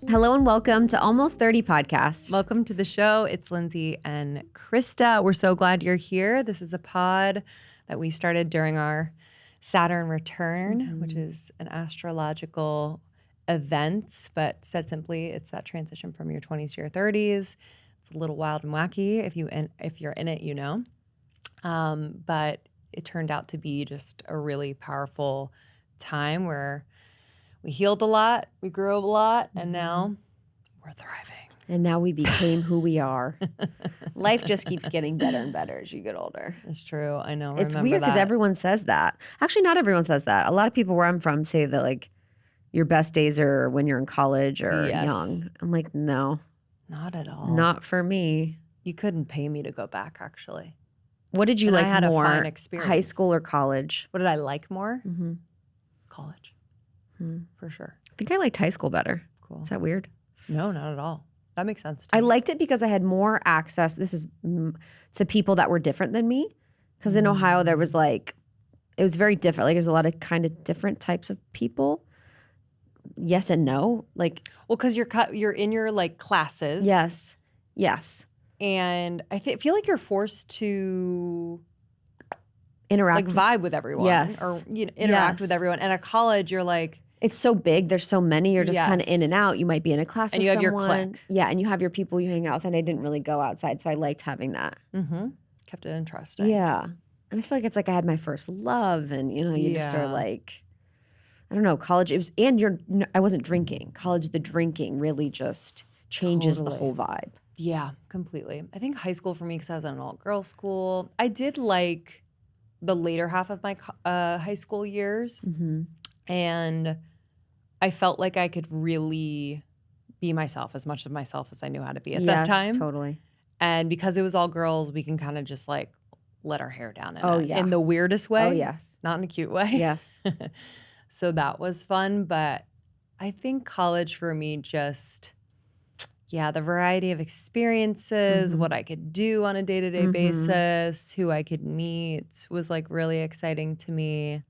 Hello and welcome to Almost 30 Podcast. Welcome to the show. It's Lindsay and Krista. We're so glad you're here. This is a pod that we started during our Saturn return, which is an astrological event, but said simply, it's that transition from your 20s to your 30s. It's a little wild and wacky. If you're in it, you know. But it turned out to be just a really powerful time where we healed a lot, we grew up a lot, and now we're thriving. And now we became who we are. Life just keeps getting better and better as you get older. It's true. I know. It's weird because everyone says that. Actually, not everyone says that. A lot of people where I'm from say that like your best days are when you're in college or young. I'm like, no. Not at all. Not for me. You couldn't pay me to go back, actually. What did you like I had more, a fun experience. high school or college? What did I like more? College. For sure. I think I liked high school better. Cool. Is that weird? No, not at all. That makes sense to I me. liked it because I had more access. This is to people that were different than me. Because in Ohio, there was like, it was very different. Like there's a lot of kind of different types of people. Yes and no. Like, well, because you're in your like classes. yes. And I feel like you're forced to Interact. like vibe with everyone. Yes. Or interact Yes. with everyone. And at college, you're like, It's so big. There's so many. You're just kind of in and Yes. out. You might be in a class And with you have your someone. clique. Yeah, and you have your people you hang out with. And I didn't really go outside, so I liked having that. kept it interesting. Yeah, and I feel like it's like I had my first love, and you just are Yeah. like, I don't know, college. It was, and I wasn't drinking. College, the drinking really just changes the Totally. whole vibe. Yeah, completely. I think high school for me, because I was in an all-girls school, I did like the later half of my high school years. And I felt like I could really be myself, as much of myself as I knew how to be at that time. Yes, totally. And because it was all girls, we can kind of just like let our hair down in the weirdest way. Oh yes, Not in a cute way. yes. So that was fun. But I think college for me just, the variety of experiences, what I could do on a day-to-day basis, who I could meet was like really exciting to me.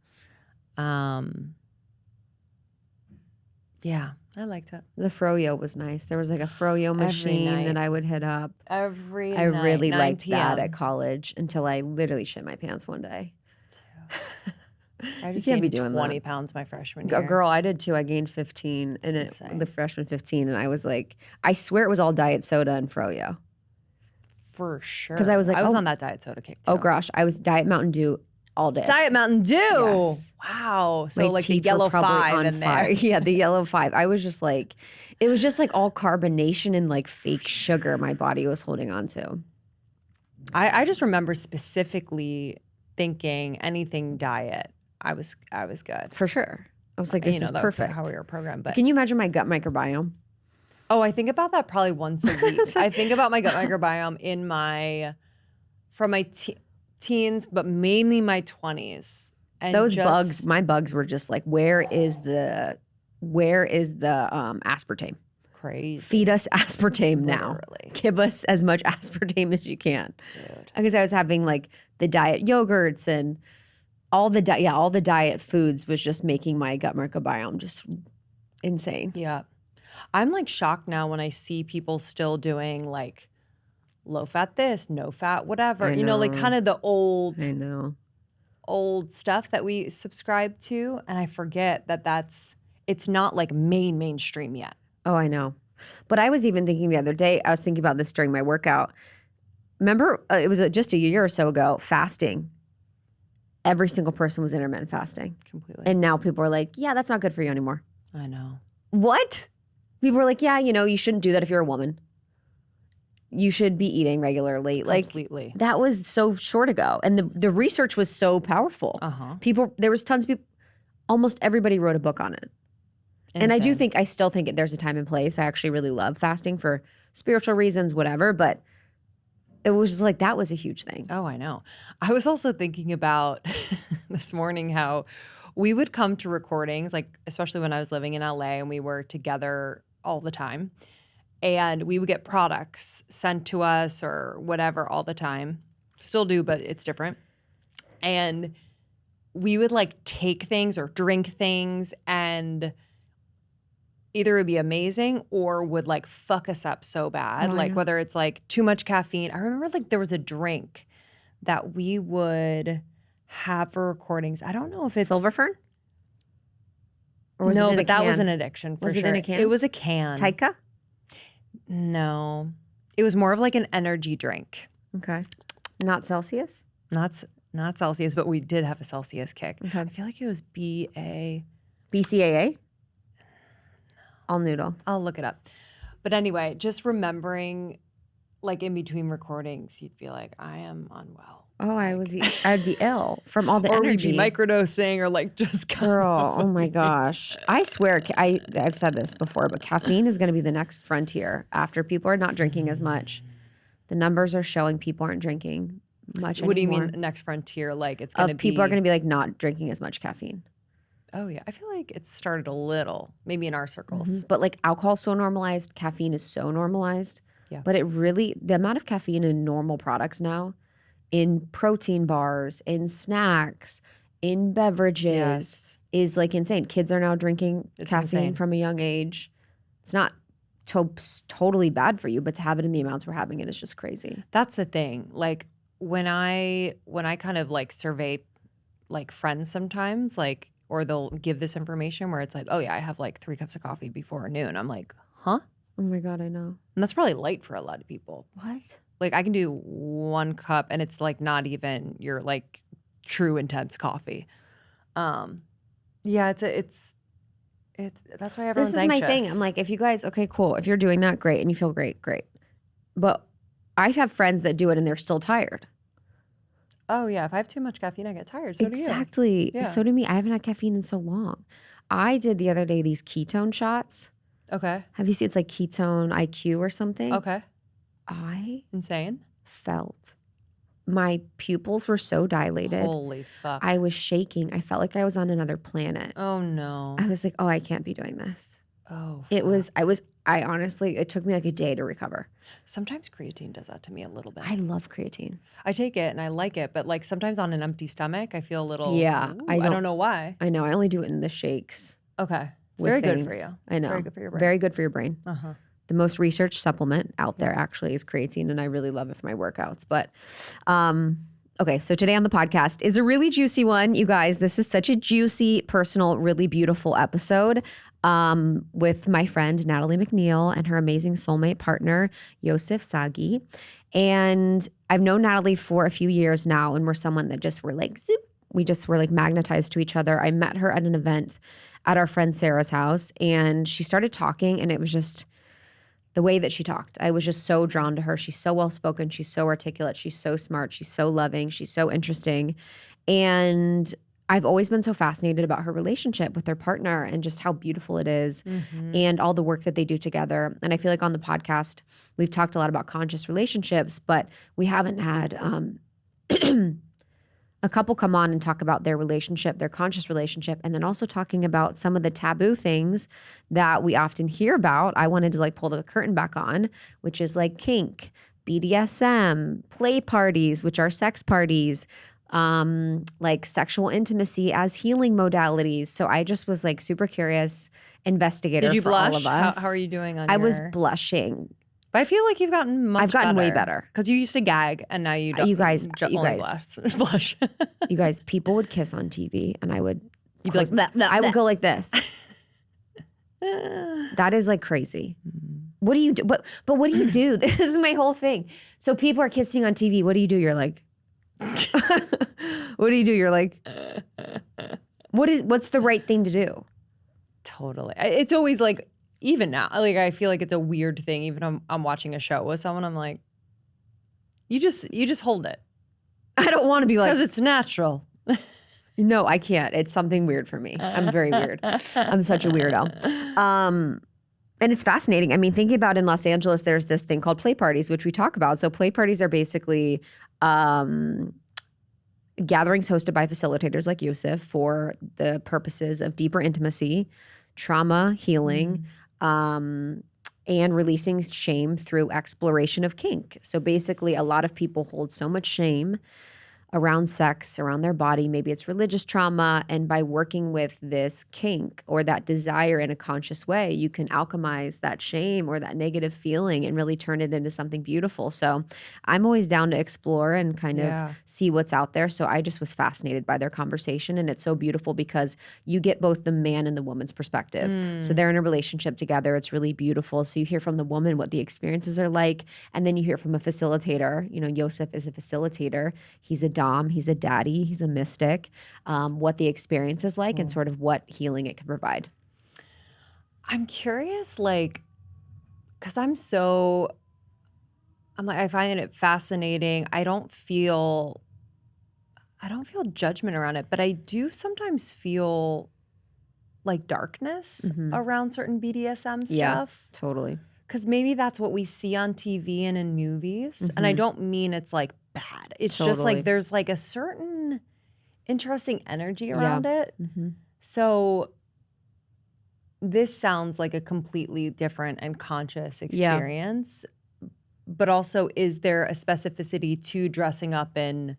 Yeah, I liked it. The froyo was nice. There was like a froyo machine that I would hit up. Every I night, really 9 liked that p.m. at college until I literally shit my pants one day. I just can't be gained doing 20 that. pounds my freshman year. Girl, I did too. I gained 15 and insane. the freshman 15, and I was like, I swear it was all diet soda and froyo. For sure. 'Cause I was like, I was oh- on that diet soda kick too. Oh gosh, I was Diet Mountain Dew all day. Diet Mountain Dew. Yes. Wow. So My like the teeth were yellow probably 5 on in fire. there. Yeah, the yellow 5. I was just like, it was just like all carbonation and like fake sugar my body was holding on to. I just remember specifically thinking anything diet, I was good. For sure. I was like, this is that was perfect. how we were programmed. But Can you imagine my gut microbiome? I think about that probably once a week. I think about my gut microbiome from my teens, but mainly my 20s. And Those bugs, my bugs were just like, where is the aspartame? Crazy. Feed us aspartame now. Literally. Give us as much aspartame as you can. Dude. Because I was having like the diet yogurts and all the diet foods was just making my gut microbiome just insane. Yeah. I'm like shocked now when I see people still doing like low fat this, no fat whatever. I Like know. kind of the I know. old stuff that we subscribe to. And I forget it's not like mainstream yet. Oh, I know. But I was even thinking the other day, I was thinking about this during my workout. Remember, it was just a year or so ago, fasting. Every single person was intermittent fasting. Completely. And now people are like, yeah, that's not good for you anymore. I know. What? People are like, yeah, you shouldn't do that if you're a woman. You should be eating regularly. Completely. Like, that was so short ago. And the research was so powerful. There was tons of people, almost everybody wrote a book on it. And I still think there's a time and place. I actually really love fasting for spiritual reasons, whatever. But it was just like, that was a huge thing. Oh, I know. I was also thinking about this morning how we would come to recordings, like especially when I was living in LA and we were together all the time. And we would get products sent to us or whatever all the time. Still do, but it's different. And we would like take things or drink things, and either would be amazing or would like fuck us up so bad. Oh, Like whether it's like too much caffeine. I remember like there was a drink that we would have for recordings. I don't know if it's Silver Fern? Or was no, it in but a that was can? an addiction for Was it sure. in a can? It was a can. Taika? No. It was more of like an energy drink. Okay. Not Celsius? Not Celsius, but we did have a Celsius kick. Okay. I feel like it was BA. BCAA? All noodle. I'll look it up. But anyway, just remembering like in between recordings, you'd be like, I am unwell. Oh, I'd be ill from all the energy. Or we'd be microdosing or like just Girl, oh my gosh. I swear, I've said this before, but caffeine is going to be the next frontier after people are not drinking as much. The numbers are showing people aren't drinking much What do you anymore. mean next frontier? Like it's going to be. People are going to be like not drinking as much caffeine. Oh yeah. I feel like it started a little, maybe in our circles. But like alcohol's so normalized, caffeine is so normalized. Yeah. But the amount of caffeine in normal products now, in protein bars, in snacks, in beverages, is like insane. Kids are now drinking caffeine insane. from a young age. It's not totally bad for you, but to have it in the amounts we're having it is just crazy. That's the thing. Like when I kind of like survey like friends sometimes, like, or they'll give this information where it's like, oh yeah, I have like 3 cups of coffee before noon. I'm like, huh? Oh my God, I know. And that's probably light for a lot of people. What? Like I can do 1 cup and it's like not even your like true intense coffee. Yeah, it's that's why everyone's This is anxious. my thing. I'm like, if you guys, okay, cool. If you're doing that, great. And you feel great, great. But I have friends that do it and they're still tired. Oh yeah, if I have too much caffeine, I get tired. So Exactly. do you. Yeah. So do me. I haven't had caffeine in so long. I did the other day these ketone shots. Okay. Have you seen? It's like ketone IQ or something. Okay. I Insane. felt my pupils were so dilated. Holy fuck. I was shaking. I felt like I was on another planet. Oh no. I was like, oh, I can't be doing this. Oh. I honestly, it took me like a day to recover. Sometimes creatine does that to me a little bit. I love creatine. I take it and I like it, but like sometimes on an empty stomach, I feel a little. Yeah, I don't know why. I know. I only do it in the shakes. Okay. It's with very things. good for you. I know. Very good for your brain. Very good for your brain. Uh-huh. The most researched supplement out there actually is creatine, and I really love it for my workouts. But okay, so today on the podcast is a really juicy one, you guys. This is such a juicy, personal, really beautiful episode with my friend Natalie Macneil and her amazing soulmate partner Yossef Sagi. And I've known Natalie for a few years now, and we're someone that just were like, zip. We just were like magnetized to each other. I met her at an event at our friend Sarah's house, and she started talking, and it was just the way that she talked. I was just so drawn to her. She's so well-spoken. She's so articulate. She's so smart. She's so loving. She's so interesting. And I've always been so fascinated about her relationship with her partner and just how beautiful it is and all the work that they do together. And I feel like on the podcast, we've talked a lot about conscious relationships, but we haven't had a couple come on and talk about their relationship, their conscious relationship, and then also talking about some of the taboo things that we often hear about. I wanted to like pull the curtain back on, which is like kink, BDSM, play parties, which are sex parties, like sexual intimacy as healing modalities. So I just was like super curious investigator Did you for blush? all of us. How are you doing on I your... was blushing. But I feel like you've gotten much I've gotten way better. Because you used to gag and now you don't. You guys- blush. You guys, people would kiss on TV and I would You'd be like, "Bleh, bleh, I would bleh." go like this. That is like crazy. What do you do? But what do you do? This is my whole thing. So people are kissing on TV. What do you do? You're like, what do you do? You're like, what's the right thing to do? Totally. It's always like, even now, like I feel like it's a weird thing. Even if I'm watching a show with someone, I'm like, you just hold it I don't want to be like, because it's natural. no, I can't. It's something weird for me. I'm very weird. I'm such a weirdo. And it's fascinating. I mean, thinking about in Los Angeles, there's this thing called play parties, which we talk about. So play parties are basically gatherings hosted by facilitators like Yosef for the purposes of deeper intimacy, trauma healing, and releasing shame through exploration of kink. So basically, a lot of people hold so much shame around sex, around their body. Maybe it's religious trauma. And by working with this kink or that desire in a conscious way, you can alchemize that shame or that negative feeling and really turn it into something beautiful. So I'm always down to explore and kind of see what's out there. So I just was fascinated by their conversation. And it's so beautiful because you get both the man and the woman's perspective. So they're in a relationship together. It's really beautiful. So you hear from the woman what the experiences are like. And then you hear from a facilitator. You know, Yosef is a facilitator. He's a dom, he's a daddy, he's a mystic, what the experience is like and sort of what healing it can provide. I'm curious, like, because I find it fascinating. I don't feel judgment around it, but I do sometimes feel like darkness around certain BDSM stuff. Yeah, totally. Because maybe that's what we see on TV and in movies. And I don't mean it's like bad. It's just like there's like a certain interesting energy around it. So this sounds like a completely different and conscious experience. But also, is there a specificity to dressing up in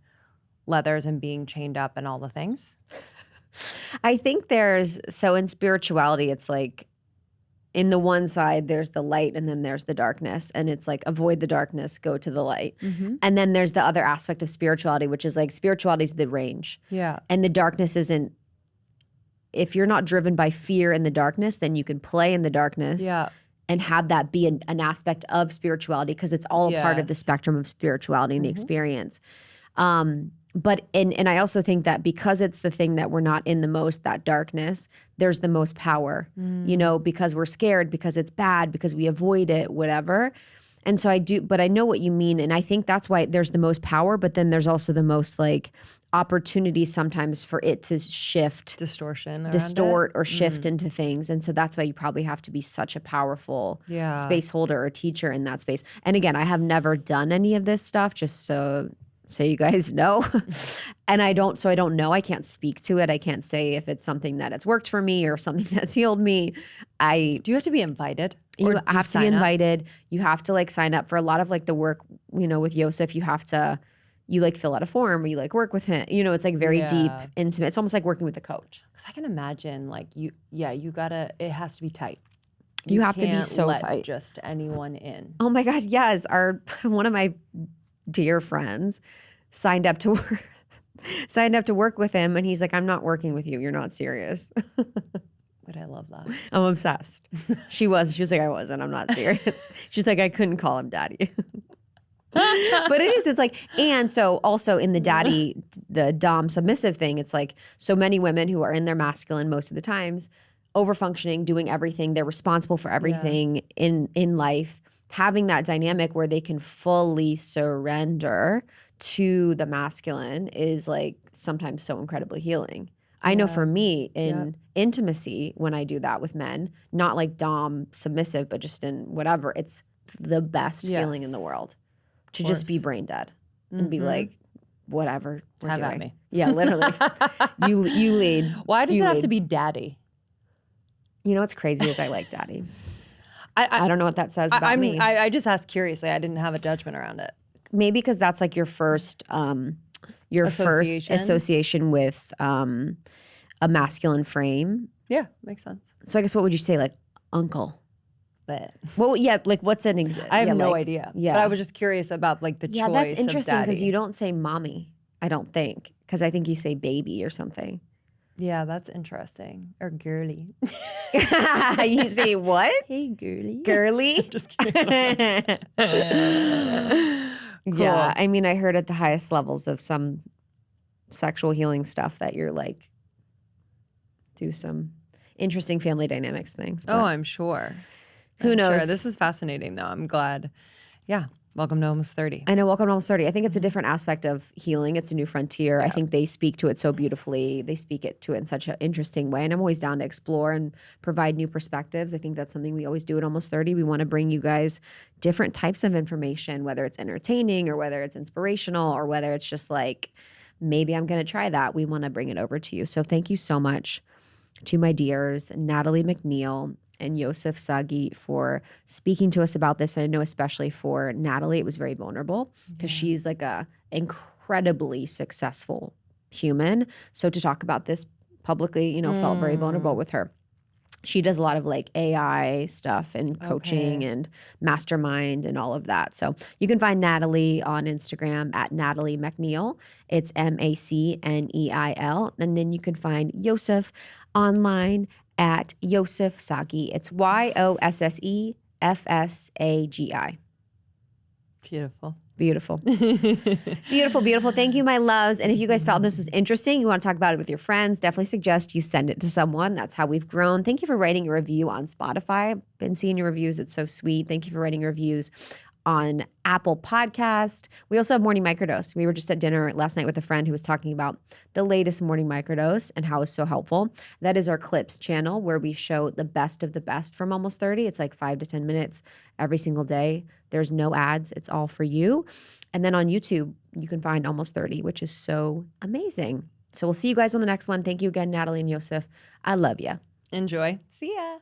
leathers and being chained up and all the things? I think so in spirituality, it's like, in the one side, there's the light and then there's the darkness. And it's like, avoid the darkness, go to the light. And then there's the other aspect of spirituality, which is like, spirituality is the range. Yeah. And the darkness isn't, if you're not driven by fear in the darkness, then you can play in the darkness and have that be an aspect of spirituality because it's all a part of the spectrum of spirituality and the experience. But I also think that because it's the thing that we're not in the most, that darkness, there's the most power, you know, because we're scared, because it's bad, because we avoid it, whatever. And so but I know what you mean. And I think that's why there's the most power, but then there's also the most like opportunity sometimes for it to distort or shift into things. And so that's why you probably have to be such a powerful space holder or teacher in that space. And again, I have never done any of this stuff, just so you guys know. And I don't know. I can't speak to it. I can't say if it's something that has worked for me or something that's healed me. Do you have to be invited? You have to be invited. You have to like sign up for a lot of like the work, you know, with Yosef. You like fill out a form or you like work with him. You know, it's like very deep, intimate. It's almost like working with a coach. Because I can imagine like it has to be tight. You have to be so let tight. Just anyone in. Oh my God, yes. One of my dear friends signed up to work with him, and he's like, "I'm not working with you. You're not serious." But I love that. I'm obsessed. She was like, "I wasn't. I'm not serious." She's like, "I couldn't call him daddy." But it's like, and so also in the dom submissive thing, it's like so many women who are in their masculine most of the times, over-functioning, doing everything. They're responsible for everything in life. Having that dynamic where they can fully surrender to the masculine is like sometimes so incredibly healing. I know for me in intimacy, when I do that with men, not like dom submissive, but just in whatever, it's the best feeling in the world to just be brain dead and be like, whatever. Have at me. Yeah, literally. you lead. Why does it have to be daddy? You know what's crazy is I like daddy. I don't know what that says about me. I just asked curiously. I didn't have a judgment around it. Maybe because that's like your first association with a masculine frame. Yeah, makes sense. So I guess what would you say, like uncle? But well, yeah, like what's an example? I have no idea. Yeah, but I was just curious about like the choice. Yeah, that's interesting because you don't say mommy. I don't think because I think you say baby or something. Yeah, that's interesting. Or girly. You say what? Hey, girly. Girly? Just kidding. Cool. Yeah, I mean, I heard at the highest levels of some sexual healing stuff that you're like, do some interesting family dynamics things. Oh, I'm sure. Who knows? Sure. This is fascinating, though. I'm glad. Yeah. Welcome to Almost 30. I know. Welcome to Almost 30. I think it's a different aspect of healing. It's a new frontier. Yeah. I think they speak to it so beautifully. They speak to it in such an interesting way. And I'm always down to explore and provide new perspectives. I think that's something we always do at Almost 30. We want to bring you guys different types of information, whether it's entertaining or whether it's inspirational or whether it's just like, maybe I'm going to try that. We want to bring it over to you. So thank you so much to my dears, Natalie Macneil and Yossef Sagi, for speaking to us about this. And I know especially for Natalie, it was very vulnerable because she's like a incredibly successful human. So to talk about this publicly, felt very vulnerable with her. She does a lot of like AI stuff and coaching and mastermind and all of that. So you can find Natalie on Instagram at Natalie Macneil. It's Macneil. And then you can find Yosef online at Yossef Sagi. It's Yossefsagi. Beautiful. Beautiful. Beautiful, beautiful. Thank you, my loves. And if you guys felt this was interesting, you want to talk about it with your friends, definitely suggest you send it to someone. That's how we've grown. Thank you for writing a review on Spotify. I've been seeing your reviews. It's so sweet. Thank you for writing reviews on Apple Podcast. We also have Morning Microdose. We were just at dinner last night with a friend who was talking about the latest Morning Microdose and how it's so helpful. That is our Clips channel where we show the best of the best from Almost 30. It's like 5 to 10 minutes every single day. There's no ads. It's all for you. And then on YouTube, you can find Almost 30, which is so amazing. So we'll see you guys on the next one. Thank you again, Natalie and Yosef. I love you. Enjoy. See ya.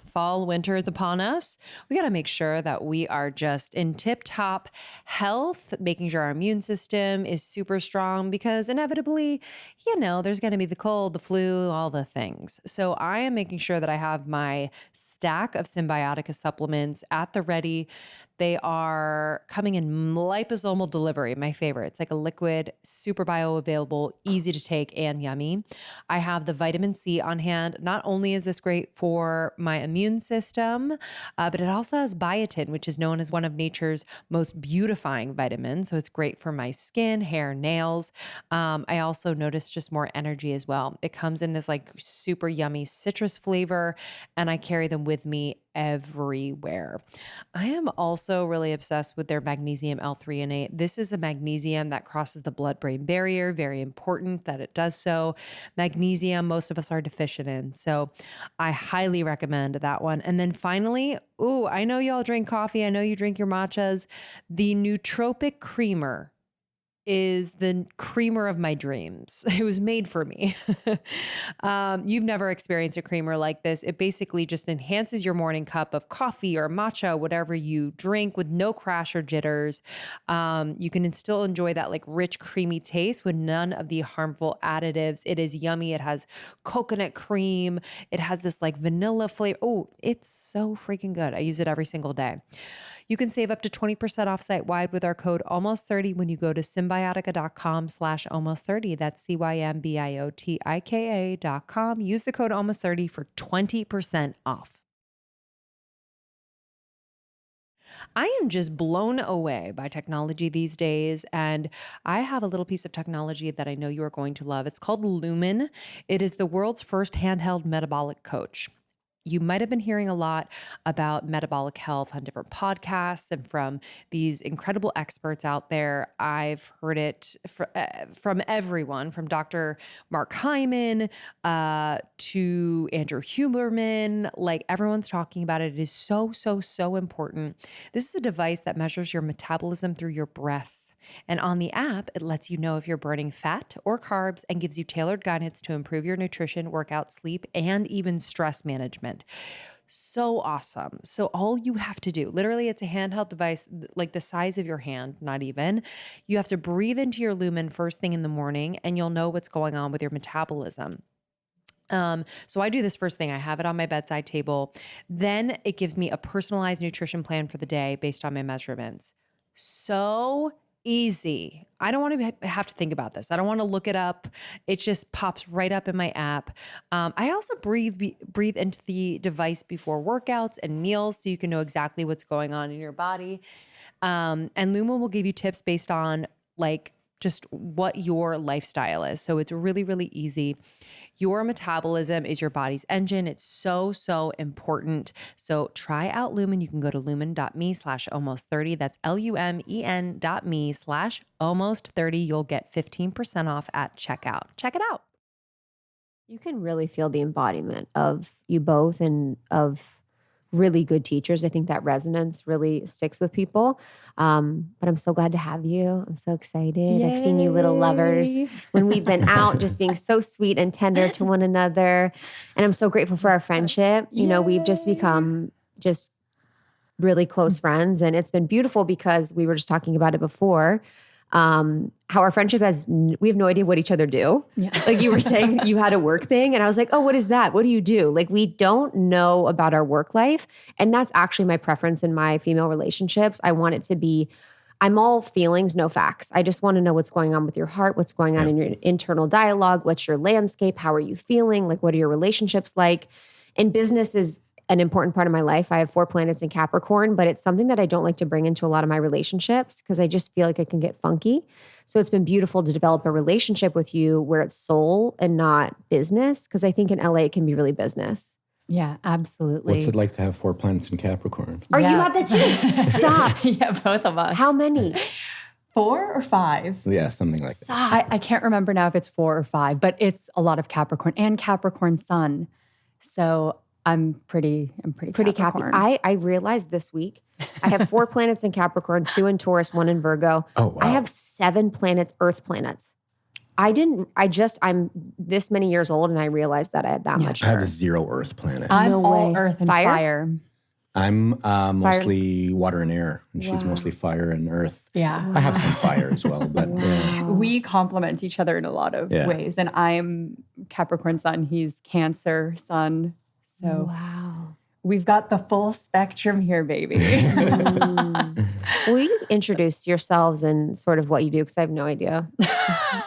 Fall, winter is upon us. We got to make sure that we are just in tip-top health, making sure our immune system is super strong because inevitably, there's going to be the cold, the flu, all the things. So I am making sure that I have my stack of Symbiotica supplements at the ready. They are coming in liposomal delivery, my favorite. It's like a liquid, super bioavailable, easy to take, and yummy. I have the vitamin C on hand. Not only is this great for my immune system, but it also has biotin, which is known as one of nature's most beautifying vitamins. So it's great for my skin, hair, nails. I also noticed just more energy as well. It comes in this like super yummy citrus flavor, and I carry them with me everywhere. I am also really obsessed with their magnesium L-threonate. This is a magnesium that crosses the blood-brain barrier. Very important that it does so. Magnesium, most of us are deficient in. So I highly recommend that one. And then finally, I know y'all drink coffee. I know you drink your matchas. The nootropic creamer is the creamer of my dreams. It was made for me. You've never experienced a creamer like this. It basically just enhances your morning cup of coffee or matcha, whatever you drink, with no crash or jitters. You can still enjoy that like rich, creamy taste with none of the harmful additives. It is yummy. It has coconut cream. It has this like vanilla flavor. Oh, it's so freaking good. I use it every single day. You can save up to 20% off site-wide with our code almost30 when you go to symbiotica.com/almost30. That's CYMBIOTIKA.com. Use the code almost30 for 20% off. I am just blown away by technology these days, and I have a little piece of technology that I know you are going to love. It's called Lumen. It is the world's first handheld metabolic coach. You might have been hearing a lot about metabolic health on different podcasts and from these incredible experts out there. I've heard it from everyone, from Dr. Mark Hyman to Andrew Huberman. Like, everyone's talking about it. It is so, so, so important. This is a device that measures your metabolism through your breath. And on the app, it lets you know if you're burning fat or carbs and gives you tailored guidance to improve your nutrition, workout, sleep, and even stress management. So awesome. So all you have to do, literally, it's a handheld device like the size of your hand, not even. You have to breathe into your Lumen first thing in the morning, and you'll know what's going on with your metabolism. So I do this first thing. I have it on my bedside table. Then it gives me a personalized nutrition plan for the day based on my measurements. So easy. I don't want to have to think about this. I don't want to look it up. It just pops right up in my app. I also breathe into the device before workouts and meals so you can know exactly what's going on in your body. And Lumen will give you tips based on like just what your lifestyle is. So it's really, really easy. Your metabolism is your body's engine. It's so, so important. So try out Lumen. You can go to lumen.me/almost30. That's LUMEN.me/almost30. You'll get 15% off at checkout. Check it out. You can really feel the embodiment of you both and of really good teachers. I think that resonance really sticks with people. But I'm so glad to have you. I'm so excited. Yay. I've seen you little lovers when we've been out, just being so sweet and tender to one another. And I'm so grateful for our friendship. You know, we've just become just really close friends. And it's been beautiful because we were just talking about it before. How our friendship we have no idea what each other do. Yeah. Like you were saying, you had a work thing. And I was like, oh, what is that? What do you do? Like we don't know about our work life. And that's actually my preference in my female relationships. I want it to be, I'm all feelings, no facts. I just want to know what's going on with your heart, what's going on in your internal dialogue, what's your landscape, how are you feeling, like what are your relationships like? And business is an important part of my life. I have 4 planets in Capricorn, but it's something that I don't like to bring into a lot of my relationships because I just feel like it can get funky. So it's been beautiful to develop a relationship with you where it's soul and not business, because I think in LA it can be really business. Yeah, absolutely. What's it like to have 4 planets in Capricorn? Are you have that too? Stop. Yeah, both of us. How many? 4 or 5? Yeah, something like that. I can't remember now if it's 4 or 5, but it's a lot of Capricorn and Capricorn sun. So I'm pretty Capricorn. I realized this week I have 4 planets in Capricorn, 2 in Taurus, 1 in Virgo. Oh, wow. I have 7 Earth planets. I'm this many years old and I realized that I had that much I have Earth. 0 Earth planet. I'm No all way. earth and Fire? fire. I'm mostly water and air, and she's mostly fire and earth. Yeah. I have some fire as well, but We complement each other in a lot of ways. And I'm Capricorn sun, he's Cancer sun. So we've got the full spectrum here, baby. Will you introduce yourselves and sort of what you do? Because I have no idea,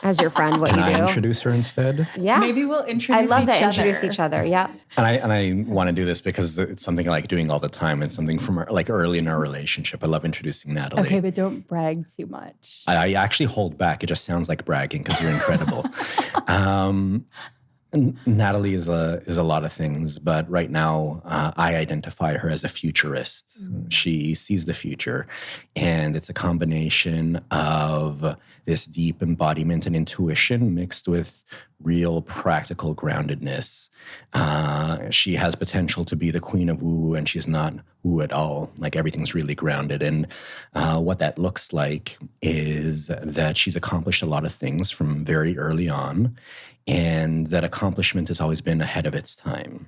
as your friend, what Can you do. I introduce her instead? Yeah. Maybe we'll introduce I love each that. other. Introduce each other. Yeah. And I want to do this because it's something I like doing all the time. It's something from early in our relationship. I love introducing Natalie. Okay, but don't brag too much. I actually hold back. It just sounds like bragging because you're incredible. Natalie is a lot of things, but right now I identify her as a futurist. She sees the future, and it's a combination of this deep embodiment and intuition mixed with real practical groundedness. She has potential to be the queen of woo, and she's not woo at all. Like everything's really grounded. And what that looks like is that she's accomplished a lot of things from very early on, and that accomplishment has always been ahead of its time.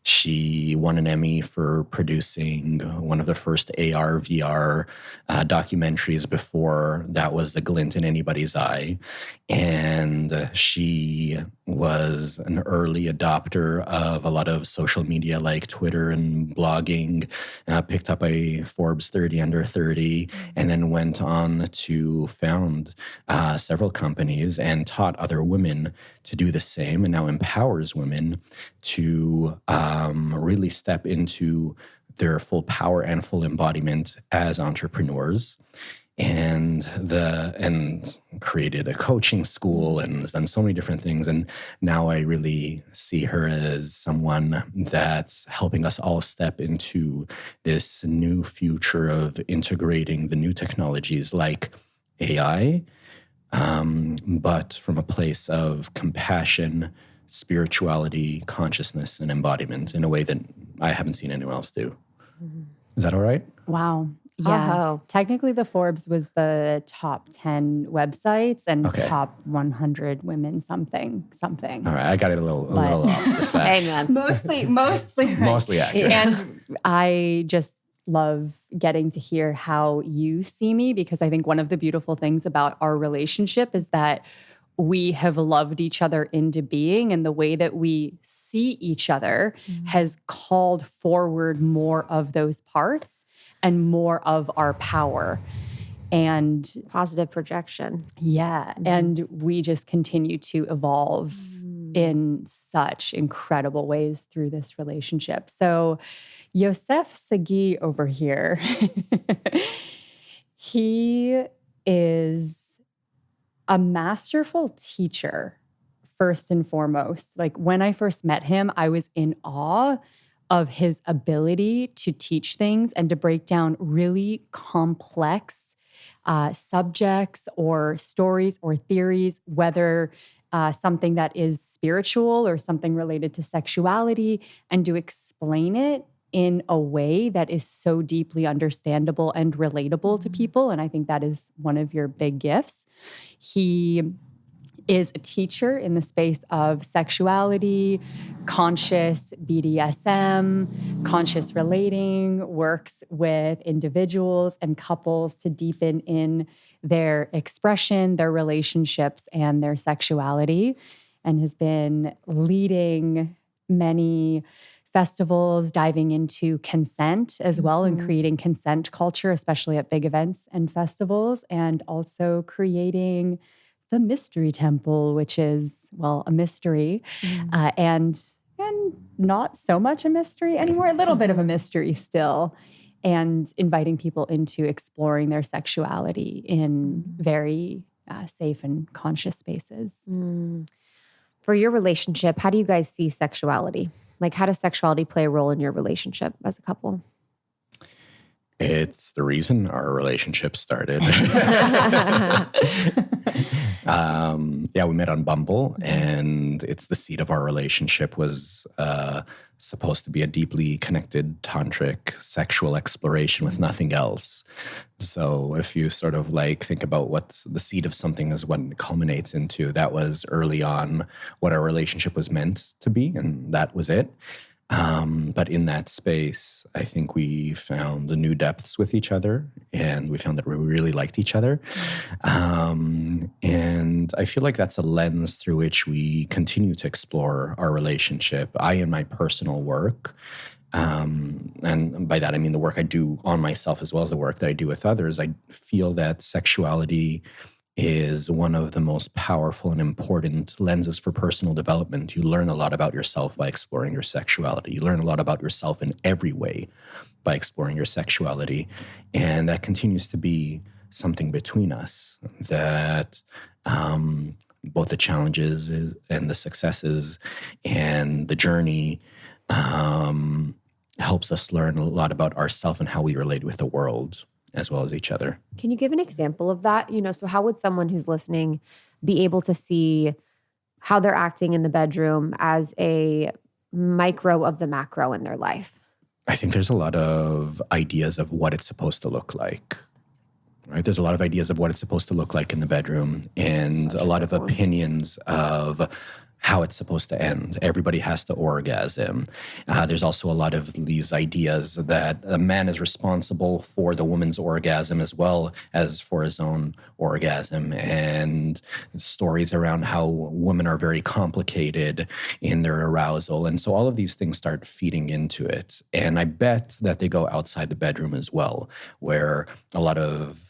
She won an Emmy for producing one of the first AR, VR documentaries before that was a glint in anybody's eye. And she was an early adopter of a lot of social media like Twitter and blogging, picked up a Forbes 30 under 30, and then went on to found several companies and taught other women to do the same, and now empowers women to really step into their full power and full embodiment as entrepreneurs, and created a coaching school and has done so many different things. And now I really see her as someone that's helping us all step into this new future of integrating the new technologies like AI, but from a place of compassion, spirituality, consciousness, and embodiment in a way that I haven't seen anyone else do. Is that all right? Wow. Yeah. Oh. Technically, the Forbes was the top 10 websites and top 100 women something. All right. I got it a little off the facts. Amen. Mostly right. Mostly accurate. And I just love getting to hear how you see me, because I think one of the beautiful things about our relationship is that we have loved each other into being, and the way that we see each other has called forward more of those parts and more of our power. And Positive projection. yeah, and we just continue to evolve in such incredible ways through this relationship. So Yossef Sagi over here, he is a masterful teacher, first and foremost. Like when I first met him, I was in awe of his ability to teach things and to break down really complex subjects or stories or theories, whether something that is spiritual or something related to sexuality, and to explain it in a way that is so deeply understandable and relatable to people. And I think that is one of your big gifts. He is a teacher in the space of sexuality, conscious BDSM, conscious relating, works with individuals and couples to deepen in their expression, their relationships, and their sexuality, and has been leading many festivals, diving into consent as well, and creating consent culture, especially at big events and festivals, and also creating the Mystery Temple, which is, well, a mystery, and not so much a mystery anymore, a little bit of a mystery still, and inviting people into exploring their sexuality in very safe and conscious spaces. For your relationship, how do you guys see sexuality? Like, how does sexuality play a role in your relationship as a couple? It's the reason our relationship started. We met on Bumble, and it's the seed of our relationship was supposed to be a deeply connected tantric sexual exploration with nothing else. So if you sort of like think about what's the seed of something is what it culminates into, that was early on what our relationship was meant to be, and that was it. But in that space, I think we found the new depths with each other, and we found that we really liked each other. And I feel like that's a lens through which we continue to explore our relationship. I, in my personal work, and by that I mean the work I do on myself as well as the work that I do with others, I feel that sexuality is one of the most powerful and important lenses for personal development. You learn a lot about yourself by exploring your sexuality. You learn a lot about yourself in every way by exploring your sexuality. And that continues to be something between us that both the challenges and the successes and the journey helps us learn a lot about ourselves and how we relate with the world, as well as each other. Can you give an example of that? So how would someone who's listening be able to see how they're acting in the bedroom as a micro of the macro in their life? I think there's a lot of ideas of what it's supposed to look like, right? There's a lot of ideas of what it's supposed to look like in the bedroom, and a lot of opinions of how it's supposed to end. Everybody has to orgasm. There's also a lot of these ideas that a man is responsible for the woman's orgasm as well as for his own orgasm, and stories around how women are very complicated in their arousal. And so all of these things start feeding into it. And I bet that they go outside the bedroom as well, where a lot of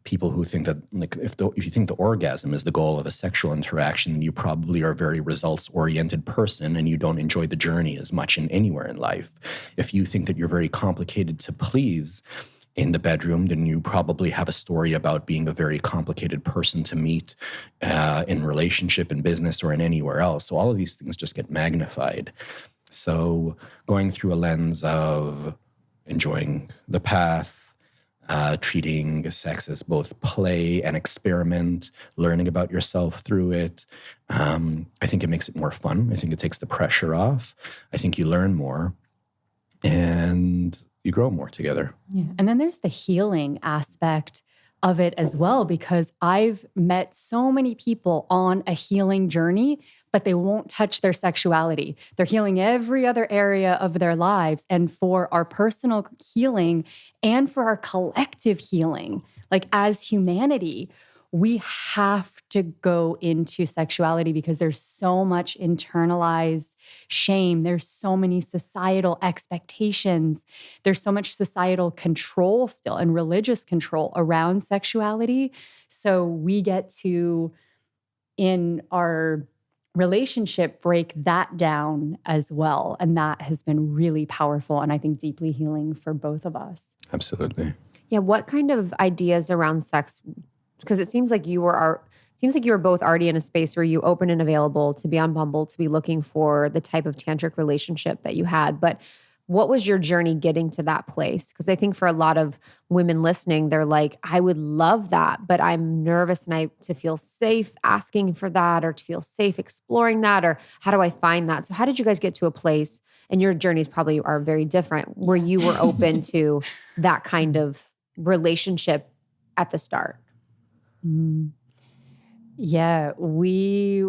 people who think that, like, if you think the orgasm is the goal of a sexual interaction, you probably are a very results-oriented person and you don't enjoy the journey as much in anywhere in life. If you think that you're very complicated to please in the bedroom, then you probably have a story about being a very complicated person to meet in relationship, in business, or in anywhere else. So all of these things just get magnified. So going through a lens of enjoying the path, treating sex as both play and experiment, learning about yourself through it. I think it makes it more fun. I think it takes the pressure off. I think you learn more and you grow more together. Yeah. And then there's the healing aspect of it as well, because I've met so many people on a healing journey, but they won't touch their sexuality. They're healing every other area of their lives. And for our personal healing and for our collective healing, like as humanity, we have to go into sexuality because there's so much internalized shame. There's so many societal expectations. There's so much societal control still and religious control around sexuality. So we get to, in our relationship, break that down as well. And that has been really powerful and I think deeply healing for both of us. Absolutely. Yeah. What kind of ideas around sex? Because it seems like you were both already in a space where you open and available to be on Bumble, to be looking for the type of tantric relationship that you had. But what was your journey getting to that place? Because I think for a lot of women listening, they're like, I would love that, but I'm nervous and to feel safe asking for that, or to feel safe exploring that, or how do I find that? So how did you guys get to a place, and your journeys probably are very different, where you were open to that kind of relationship at the start? Yeah, we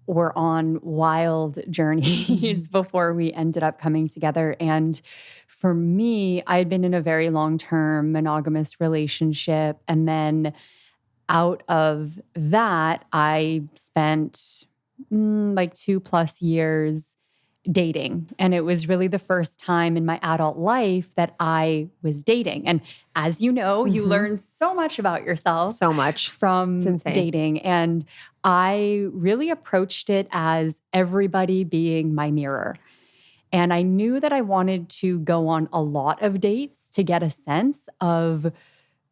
were on wild journeys before we ended up coming together. And for me, I had been in a very long-term monogamous relationship. And then out of that, I spent like 2+ years dating. And it was really the first time in my adult life that I was dating. And as you know, you learn so much about yourself. So much. From dating. And I really approached it as everybody being my mirror. And I knew that I wanted to go on a lot of dates to get a sense of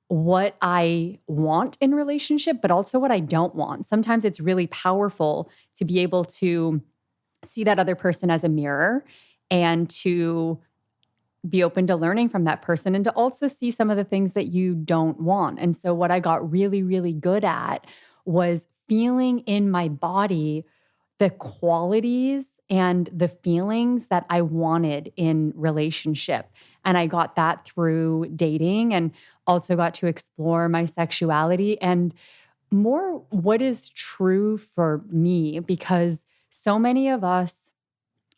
what I want in relationship, but also what I don't want. Sometimes it's really powerful to be able to see that other person as a mirror and to be open to learning from that person and to also see some of the things that you don't want. And so what I got really, really good at was feeling in my body the qualities and the feelings that I wanted in relationship. And I got that through dating and also got to explore my sexuality and more what is true for me, because so many of us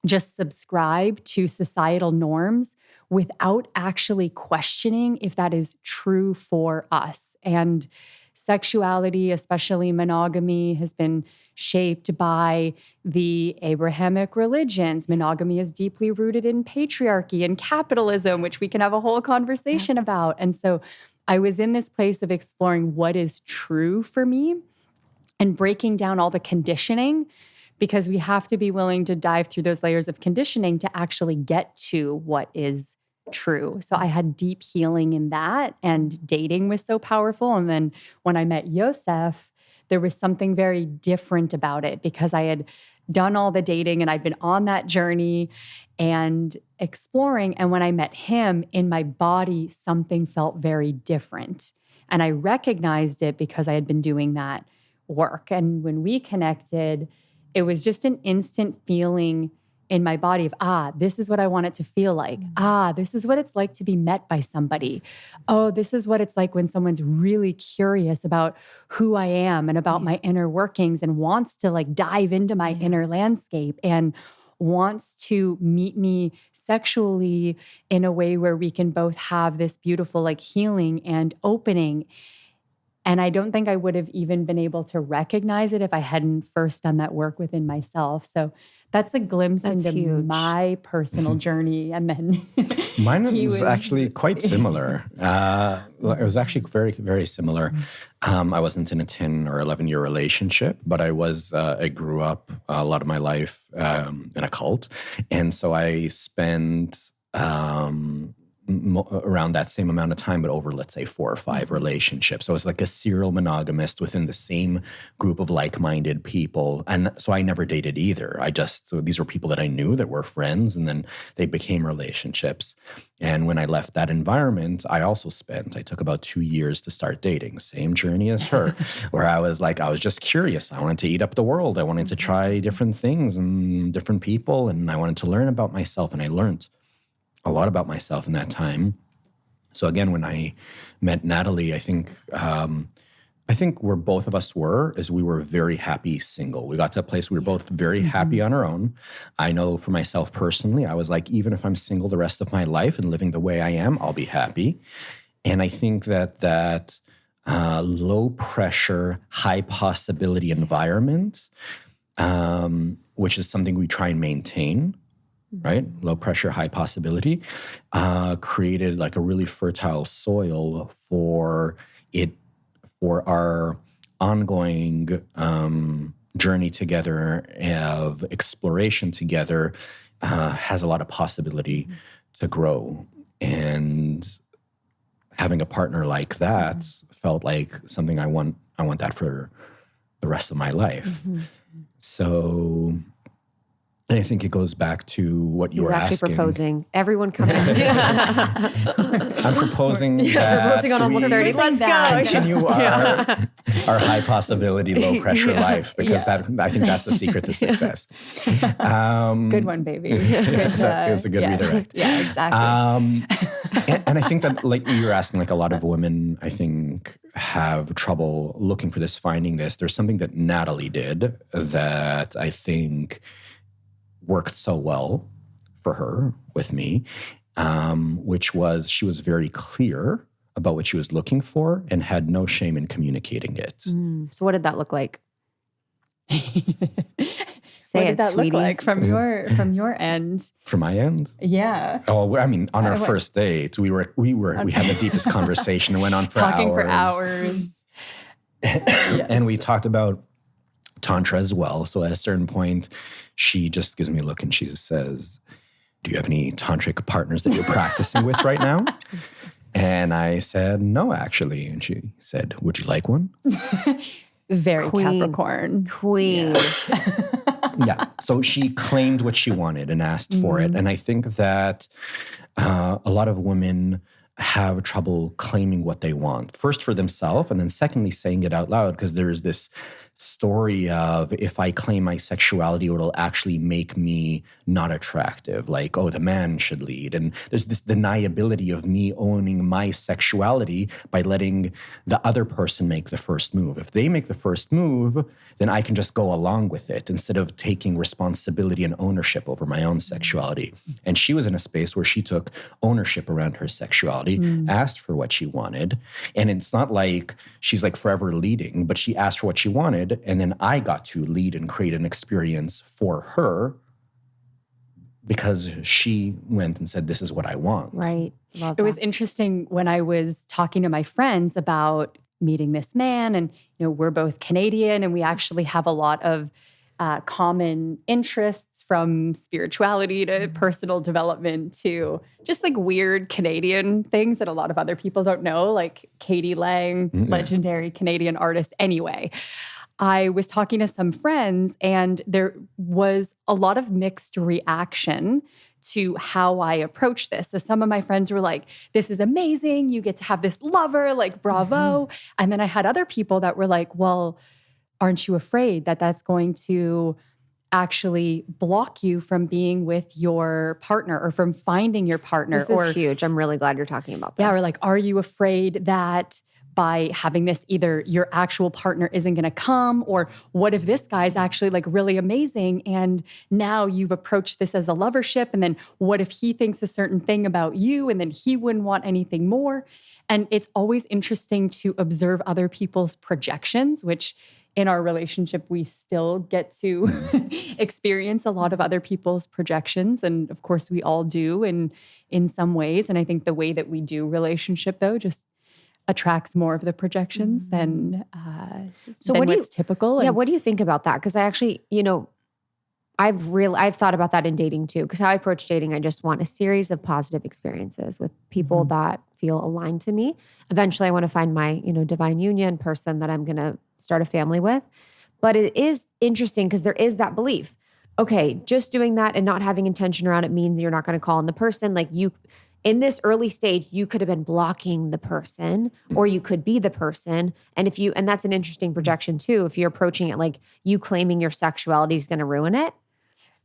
just subscribe to societal norms without actually questioning if that is true for us. And sexuality, especially monogamy, has been shaped by the Abrahamic religions. Monogamy is deeply rooted in patriarchy and capitalism, which we can have a whole conversation about. And so I was in this place of exploring what is true for me and breaking down all the conditioning, because we have to be willing to dive through those layers of conditioning to actually get to what is true. So I had deep healing in that, and dating was so powerful. And then when I met Yosef, there was something very different about it because I had done all the dating and I'd been on that journey and exploring. And when I met him, in my body, something felt very different. And I recognized it because I had been doing that work. And when we connected, it was just an instant feeling in my body of, this is what I want it to feel like. This is what it's like to be met by somebody. Oh, this is what it's like when someone's really curious about who I am and about my inner workings and wants to like dive into my inner landscape and wants to meet me sexually in a way where we can both have this beautiful like healing and opening. And I don't think I would have even been able to recognize it if I hadn't first done that work within myself. So that's a glimpse into my personal journey. And then mine was actually quite similar. It was actually very, very similar. I wasn't in a 10 or 11-year relationship, but I grew up a lot of my life in a cult. And so I spent around that same amount of time, but over, let's say, 4 or 5 relationships. So I was like a serial monogamist within the same group of like-minded people. And so I never dated either. These were people that I knew that were friends, and then they became relationships. And when I left that environment, I took about 2 years to start dating. Same journey as her, where I was just curious. I wanted to eat up the world. I wanted to try different things and different people, and I wanted to learn about myself, and I learned a lot about myself in that time. So again, when I met Natalie, I think where both of us were is we were very happy single. We got to a place we were both very happy on our own. I know for myself personally, I was like, even if I'm single the rest of my life and living the way I am, I'll be happy. And I think that low pressure, high possibility environment, which is something we try and maintain, right? Low pressure, high possibility, created like a really fertile soil for our ongoing journey together of exploration together, has a lot of possibility to grow. And having a partner like that felt like something I want that for the rest of my life. So, and I think it goes back to what you were asking. He's actually proposing. Everyone come in. I'm proposing proposing on almost 30. Let's go. Continue our high possibility, low pressure life, because I think that's the secret to success. Good one, baby. It was a good redirect. Yeah, exactly. And I think that, like you were asking, like a lot of women, I think, have trouble looking for this, finding this. There's something that Natalie did that I think worked so well for her with me, which was she was very clear about what she was looking for and had no shame in communicating it. So what did that look like? What did that look like from your end? From my end? Yeah. Oh, I mean, on our first date, we had the deepest conversation. It went on for Talking hours. Yes. And we talked about Tantra as well. So at a certain point, she just gives me a look and she says, "Do you have any tantric partners that you're practicing with right now?" And I said, "No, actually." And she said, "Would you like one?" Very Queen. Capricorn. Queen. Yeah. So she claimed what she wanted and asked for it. And I think that a lot of women have trouble claiming what they want. First for themselves, and then secondly, saying it out loud, because there's this story of if I claim my sexuality, it'll actually make me not attractive. Like, oh, the man should lead. And there's this deniability of me owning my sexuality by letting the other person make the first move. If they make the first move, then I can just go along with it instead of taking responsibility and ownership over my own sexuality. And she was in a space where she took ownership around her sexuality, asked for what she wanted. And it's not like she's like forever leading, but she asked for what she wanted. And then I got to lead and create an experience for her because she went and said, "This is what I want." Right. Love It was that. interesting when I was talking to my friends about meeting this man, and we're both Canadian, and we actually have a lot of common interests, from spirituality to personal development to just like weird Canadian things that a lot of other people don't know, like Katie Lang, legendary Canadian artist. Anyway, I was talking to some friends and there was a lot of mixed reaction to how I approach this. So some of my friends were like, "This is amazing. You get to have this lover, like bravo." And then I had other people that were like, "Well, aren't you afraid that that's going to actually block you from being with your partner or from finding your partner?" This is huge. I'm really glad you're talking about this. Yeah, or like, "Are you afraid that by having this, either your actual partner isn't going to come, or what if this guy's actually like really amazing and now you've approached this as a lovership, and then what if he thinks a certain thing about you and then he wouldn't want anything more?" And it's always interesting to observe other people's projections, which in our relationship, we still get to experience a lot of other people's projections. And of course, we all do in some ways. And I think the way that we do relationship, though, just attracts more of the projections than what's typical. Yeah, what do you think about that? Because I actually, I've thought about that in dating too. Because how I approach dating, I just want a series of positive experiences with people that feel aligned to me. Eventually, I want to find my, divine union person that I'm going to start a family with. But it is interesting because there is that belief. Okay, just doing that and not having intention around it means you're not going to call on the person. Like in this early stage, you could have been blocking the person, or you could be the person. And and that's an interesting projection too. If you're approaching it like you claiming your sexuality is going to ruin it,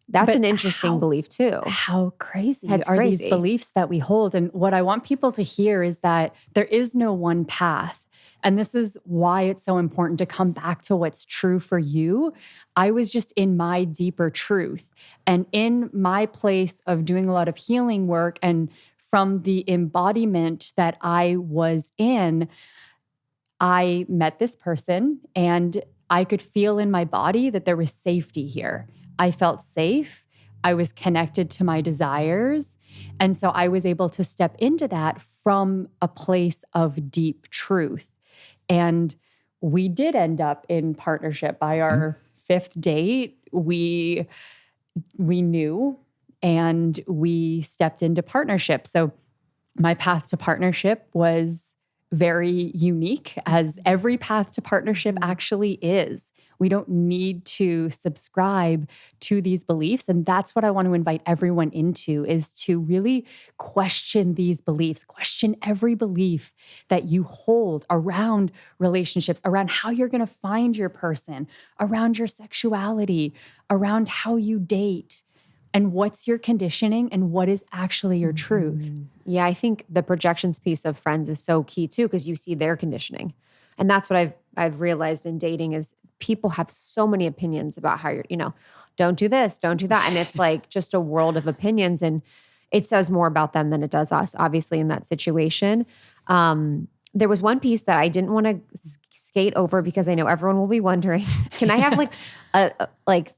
that's an interesting belief too. How crazy That's are crazy. these beliefs that we hold? And what I want people to hear is that there is no one path. And this is why it's so important to come back to what's true for you. I was just in my deeper truth and in my place of doing a lot of healing work, and from the embodiment that I was in, I met this person and I could feel in my body that there was safety here. I felt safe. I was connected to my desires. And so I was able to step into that from a place of deep truth. And we did end up in partnership. By our fifth date, we knew and we stepped into partnership. So my path to partnership was very unique, as every path to partnership actually is. We don't need to subscribe to these beliefs. And that's what I want to invite everyone into, is to really question these beliefs, question every belief that you hold around relationships, around how you're going to find your person, around your sexuality, around how you date. and what's your conditioning and what is actually your truth. Yeah, I think the projections piece of friends is so key too, because you see their conditioning. And that's what I've realized in dating is people have so many opinions about how you're, don't do this, don't do that. And it's like just a world of opinions. And it says more about them than it does us, obviously, in that situation. There was one piece that I didn't want to skate over because I know everyone will be wondering, can I have like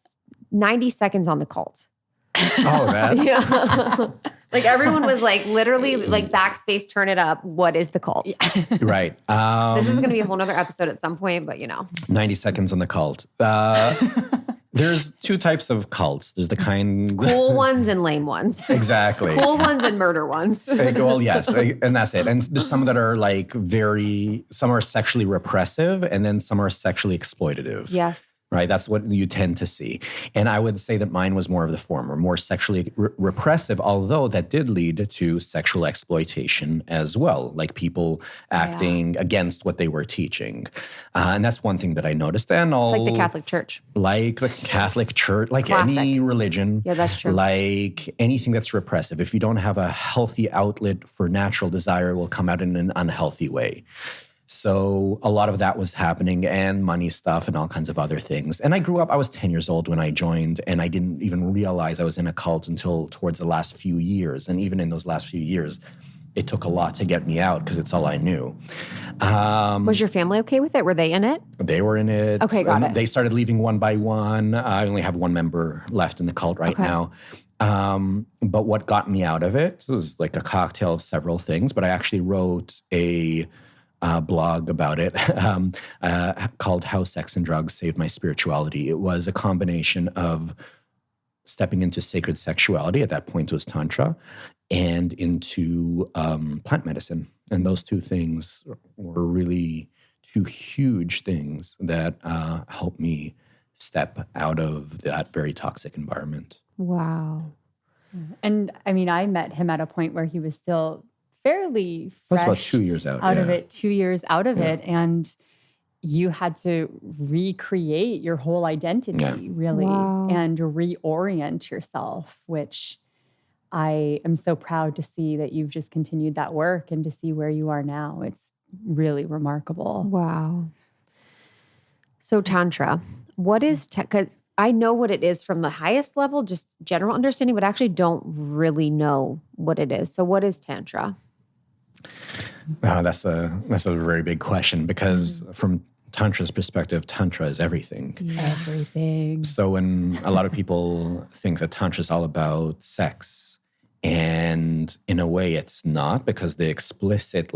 90 seconds on the cult? Oh, that? Yeah. Like everyone was like literally like backspace, turn it up. What is the cult? Right. This is going to be a whole nother episode at some point, but 90 seconds on the cult. There's two types of cults. There's the kind... cool ones and lame ones. Exactly. Cool ones and murder ones. Well, yes. And that's it. And there's some that are like some are sexually repressive and then some are sexually exploitative. Yes. Right? That's what you tend to see. And I would say that mine was more of the former, more sexually repressive, although that did lead to sexual exploitation as well, like people acting against what they were teaching. And that's one thing that I noticed. And it's like the Catholic Church. Like the Catholic Church, like Classic. Any religion. Yeah, that's true. Like anything that's repressive. If you don't have a healthy outlet for natural desire, it will come out in an unhealthy way. So a lot of that was happening, and money stuff and all kinds of other things. And I was 10 years old when I joined, and I didn't even realize I was in a cult until towards the last few years. And even in those last few years, it took a lot to get me out because it's all I knew. Was your family okay with it? Were they in it? They were in it. Okay, got it. They started leaving one by one. I only have one member left in the cult right now. But what got me out of it was like a cocktail of several things. But I actually wrote a blog about it called How Sex and Drugs Saved My Spirituality. It was a combination of stepping into sacred sexuality, at that point it was Tantra, and into plant medicine. And those two things were really two huge things that helped me step out of that very toxic environment. Wow. And I mean, I met him at a point where he was still fairly fresh. That's about 2 years out of it, 2 years out of it. And you had to recreate your whole identity, really, and reorient yourself, which I am so proud to see that you've just continued that work and to see where you are now. It's really remarkable. Wow. So Tantra, what is, because I know what it is from the highest level, just general understanding, but I actually don't really know what it is. So what is Tantra? That's a very big question because from Tantra's perspective, Tantra is everything. Everything. So when a lot of people think that Tantra is all about sex, and in a way it's not, because the explicit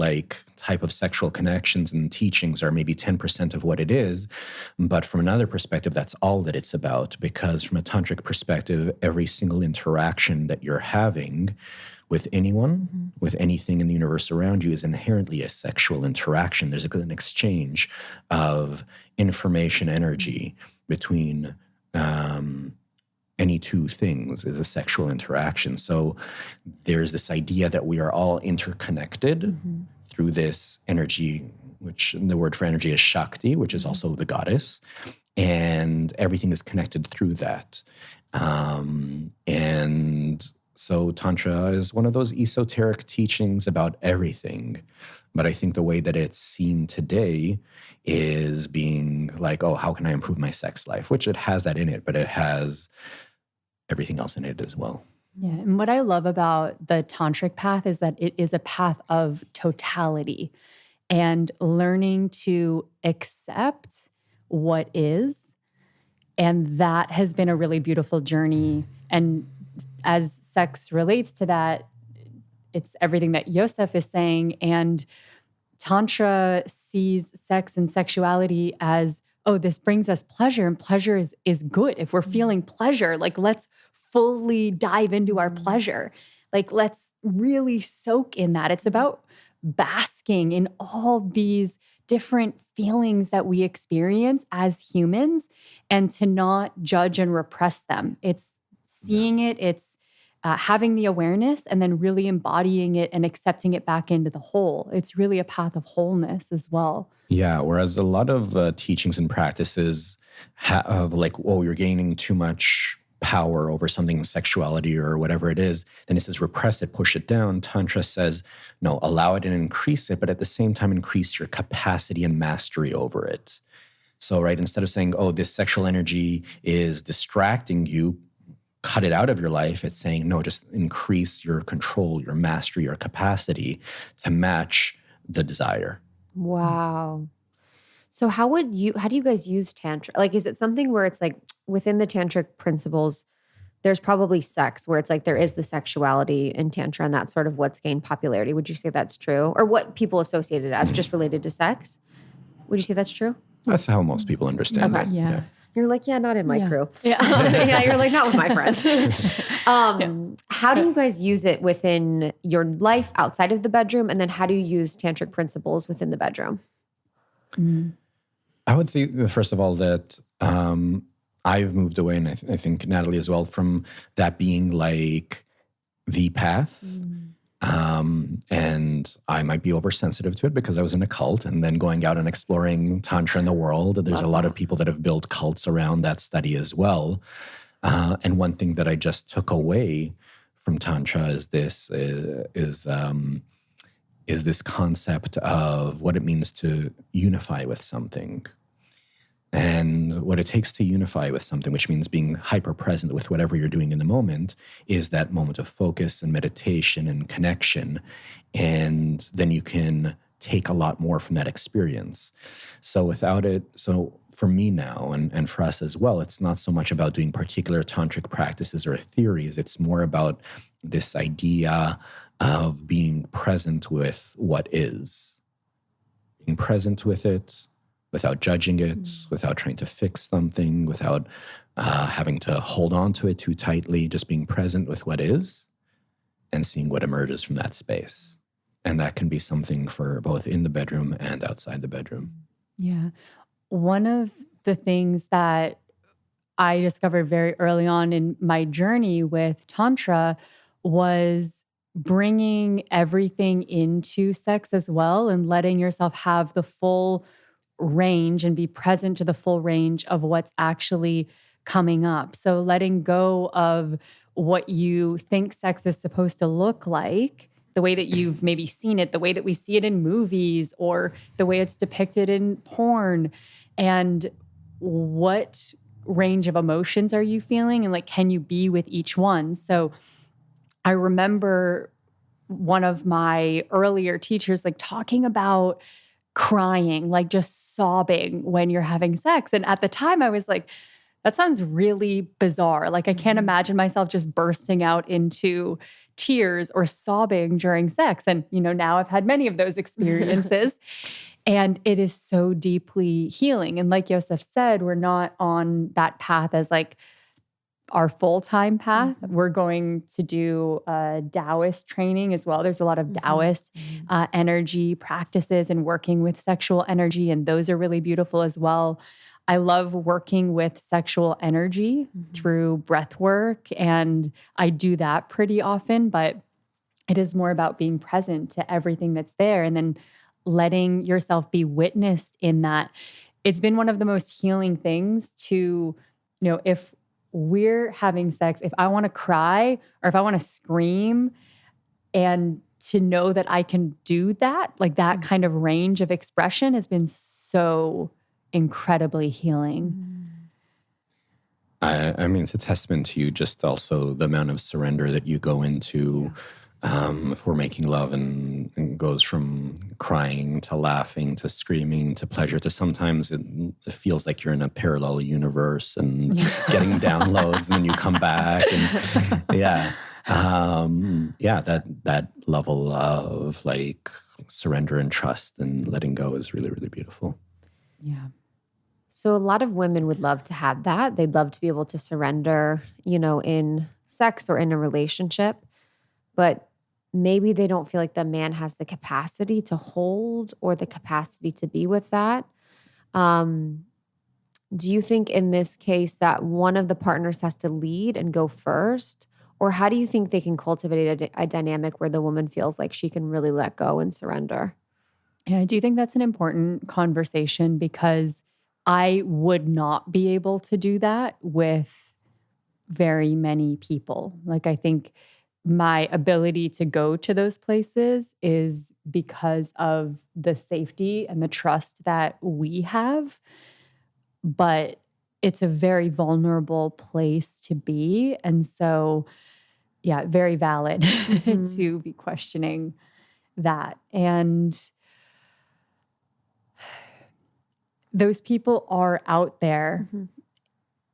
type of sexual connections and teachings are maybe 10% of what it is. But from another perspective, that's all that it's about, because from a tantric perspective, every single interaction that you're having with anyone, with anything in the universe around you is inherently a sexual interaction. There's an exchange of information, energy between any two things is a sexual interaction. So there's this idea that we are all interconnected through this energy, which the word for energy is Shakti, which is also the goddess. And everything is connected through that. And so Tantra is one of those esoteric teachings about everything. But I think the way that it's seen today is being like, oh, how can I improve my sex life? Which it has that in it, but it has everything else in it as well. Yeah. And what I love about the tantric path is that it is a path of totality and learning to accept what is. And that has been a really beautiful journey. And as sex relates to that, it's everything that Yosef is saying. And Tantra sees sex and sexuality as, oh, this brings us pleasure, and pleasure is good. If we're feeling pleasure, let's fully dive into our pleasure. Let's really soak in that. It's about basking in all these different feelings that we experience as humans and to not judge and repress them. It's seeing it, it's having the awareness and then really embodying it and accepting it back into the whole. It's really a path of wholeness as well. Yeah, whereas a lot of teachings and practices of oh, you're gaining too much power over something, sexuality or whatever it is, then it says repress it, push it down. Tantra says, no, allow it and increase it, but at the same time, increase your capacity and mastery over it. So, right, instead of saying, oh, this sexual energy is distracting you, cut it out of your life, it's saying, no, just increase your control, your mastery, your capacity to match the desire. Wow. So how do you guys use Tantra? Like, is it something where it's like within the tantric principles, there's probably sex where it's like there is the sexuality in Tantra and that's sort of what's gained popularity. Would you say that's true? Or what people associate it as, just related to sex? Would you say that's true? That's how most people understand it. Yeah. You're like, yeah, not in my crew. Yeah. Yeah, you're like, not with my friends. How do you guys use it within your life outside of the bedroom? And then how do you use tantric principles within the bedroom? I would say, first of all, that I've moved away, and I think Natalie as well, from that being like the path. And I might be oversensitive to it because I was in a cult, and then going out and exploring Tantra in the world. There's a lot of people that have built cults around that study as well. And one thing that I just took away from Tantra is this concept of what it means to unify with something. And what it takes to unify with something, which means being hyper-present with whatever you're doing in the moment, is that moment of focus and meditation and connection. And then you can take a lot more from that experience. So without it, so for me now, and for us as well, it's not so much about doing particular tantric practices or theories. It's more about this idea of being present with what is. Being present with it, without judging it, without trying to fix something, without having to hold on to it too tightly, just being present with what is and seeing what emerges from that space. And that can be something for both in the bedroom and outside the bedroom. Yeah. One of the things that I discovered very early on in my journey with Tantra was bringing everything into sex as well and letting yourself have the full range and be present to the full range of what's actually coming up. So letting go of what you think sex is supposed to look like, the way that you've maybe seen it, the way that we see it in movies, or the way it's depicted in porn, and what range of emotions are you feeling, and like, can you be with each one? So I remember one of my earlier teachers like talking about crying, like just sobbing when you're having sex. And at the time I was like, that sounds really bizarre. Like I can't imagine myself just bursting out into tears or sobbing during sex. And, you know, now I've had many of those experiences and it is so deeply healing. And like Yosef said, we're not on that path as like our full-time path. We're going to do Taoist training as well. There's a lot of Taoist energy practices and working with sexual energy, and those are really beautiful as well. I love working with sexual energy through breath work, and I do that pretty often, but it is more about being present to everything that's there and then letting yourself be witnessed in that. It's been one of the most healing things to, you know, if we're having sex, if I want to cry or if I want to scream, and to know that I can do that, like that kind of range of expression has been so incredibly healing. I mean, it's a testament to you, just also the amount of surrender that you go into if we're making love, and goes from crying to laughing to screaming to pleasure to sometimes it feels like you're in a parallel universe and getting downloads, and then you come back and that level of like surrender and trust and letting go is really, really beautiful. Yeah. So a lot of women would love to have that. They'd love to be able to surrender, you know, in sex or in a relationship, but maybe they don't feel like the man has the capacity to hold or the capacity to be with that. Do you think in this case that one of the partners has to lead and go first? Or how do you think they can cultivate a dynamic where the woman feels like she can really let go and surrender? Yeah, I do think that's an important conversation because I would not be able to do that with very many people. Like, I think my ability to go to those places is because of the safety and the trust that we have. But it's a very vulnerable place to be. And so, yeah, very valid to be questioning that. And those people are out there.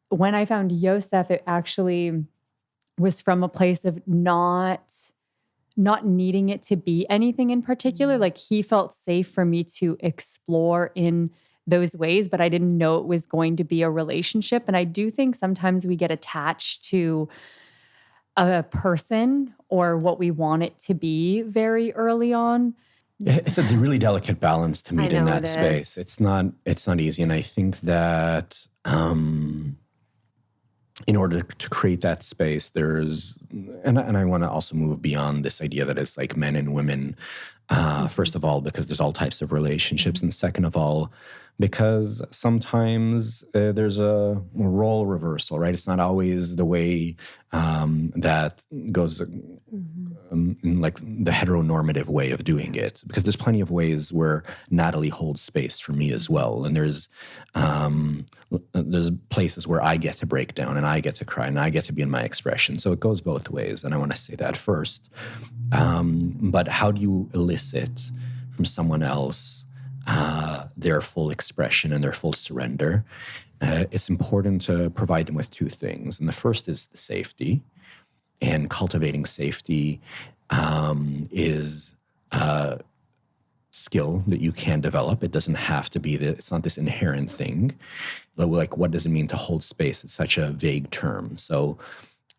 When I found Yosef, it actually was from a place of not needing it to be anything in particular. Like, he felt safe for me to explore in those ways, but I didn't know it was going to be a relationship. And I do think sometimes we get attached to a person or what we want it to be very early on. It's a really delicate balance to meet in that space. Is. It's not easy. And I think that in order to create that space, and I want to also move beyond this idea that it's like men and women, first of all, because there's all types of relationships. And second of all, because sometimes there's a role reversal, right? It's not always the way that goes in like the heteronormative way of doing it. Because there's plenty of ways where Natalie holds space for me as well. And there's places where I get to break down and I get to cry and I get to be in my expression. So it goes both ways. And I want to say that first. But how do you elicit from someone else their full expression and their full surrender? It's important to provide them with two things. And the first is the safety. And cultivating safety is a skill that you can develop. It doesn't have to be it's not this inherent thing. Like, what does it mean to hold space? It's such a vague term. So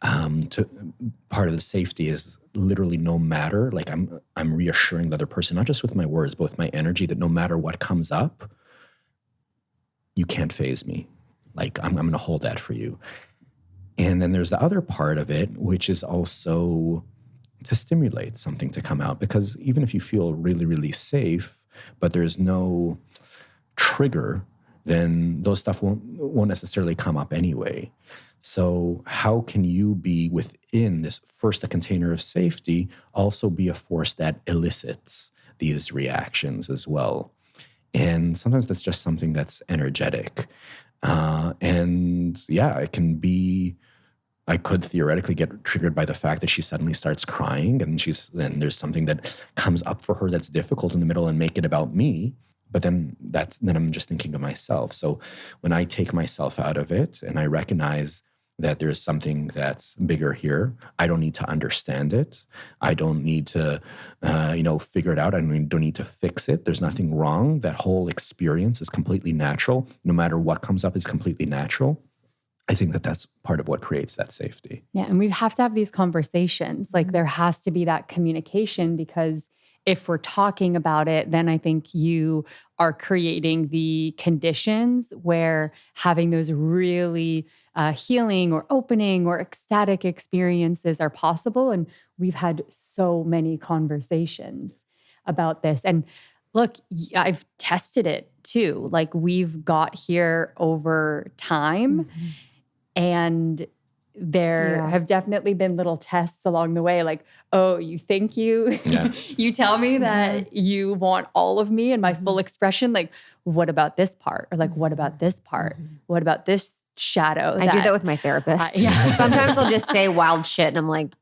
part of the safety is literally no matter, like I'm reassuring the other person, not just with my words, but with my energy, that no matter what comes up, you can't faze me. Like, I'm going to hold that for you. And then there's the other part of it, which is also to stimulate something to come out. Because even if you feel really, really safe, but there's no trigger, then those stuff won't necessarily come up anyway. So how can you be within this, first, a container of safety, also be a force that elicits these reactions as well? And sometimes that's just something that's energetic. And yeah, it can be, I could theoretically get triggered by the fact that she suddenly starts crying and there's something that comes up for her that's difficult in the middle and make it about me. But then I'm just thinking of myself. So when I take myself out of it and I recognize that there's something that's bigger here, I don't need to understand it. I don't need to, figure it out. I don't need to fix it. There's nothing wrong. That whole experience is completely natural. No matter what comes up is completely natural. I think that that's part of what creates that safety. Yeah, and we have to have these conversations. Like, there has to be that communication, because if we're talking about it, then I think you are creating the conditions where having those really healing or opening or ecstatic experiences are possible. And we've had so many conversations about this. And look, I've tested it too. Like, we've got here over time. And there have definitely been little tests along the way, like, oh, you think you tell me that you want all of me and my full expression. Like, what about this part? Or like, what about this part? What about this shadow? I do that with my therapist. Sometimes I'll just say wild shit and I'm like,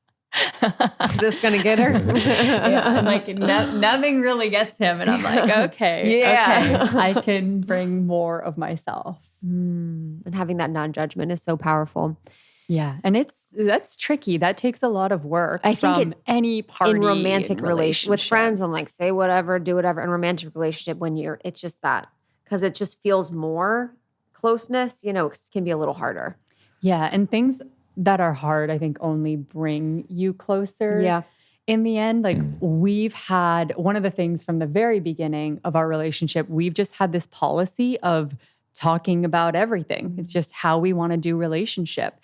is this going to get her? And like, nothing really gets him. And I'm like, okay, I can bring more of myself. And having that non-judgment is so powerful. Yeah. And that's tricky. That takes a lot of work. I think any party in romantic relationship with friends, I'm like, say whatever, do whatever. In romantic relationship, it's just that, because it just feels more closeness, it can be a little harder. Yeah. And things that are hard, I think, only bring you closer. Yeah. In the end, like, we've had one of the things from the very beginning of our relationship, we've just had this policy of talking about everything. It's just how we want to do relationship.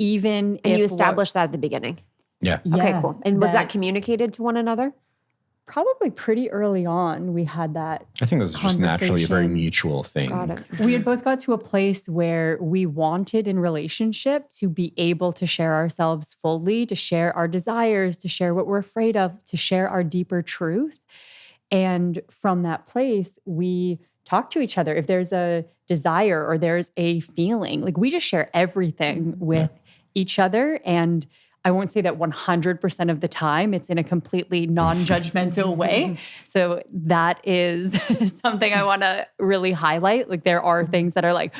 And you established that at the beginning. Yeah. Okay, cool. And was that communicated to one another? probably pretty early on, we had that. I think it was just naturally a very mutual thing. Got it. We had both got to a place where we wanted in relationship to be able to share ourselves fully, to share our desires, to share what we're afraid of, to share our deeper truth. And from that place, we talk to each other. If there's a desire or there's a feeling, like we just share everything with each other. And I won't say that 100% of the time it's in a completely non-judgmental way. So that is something I want to really highlight. Like there are things that are like,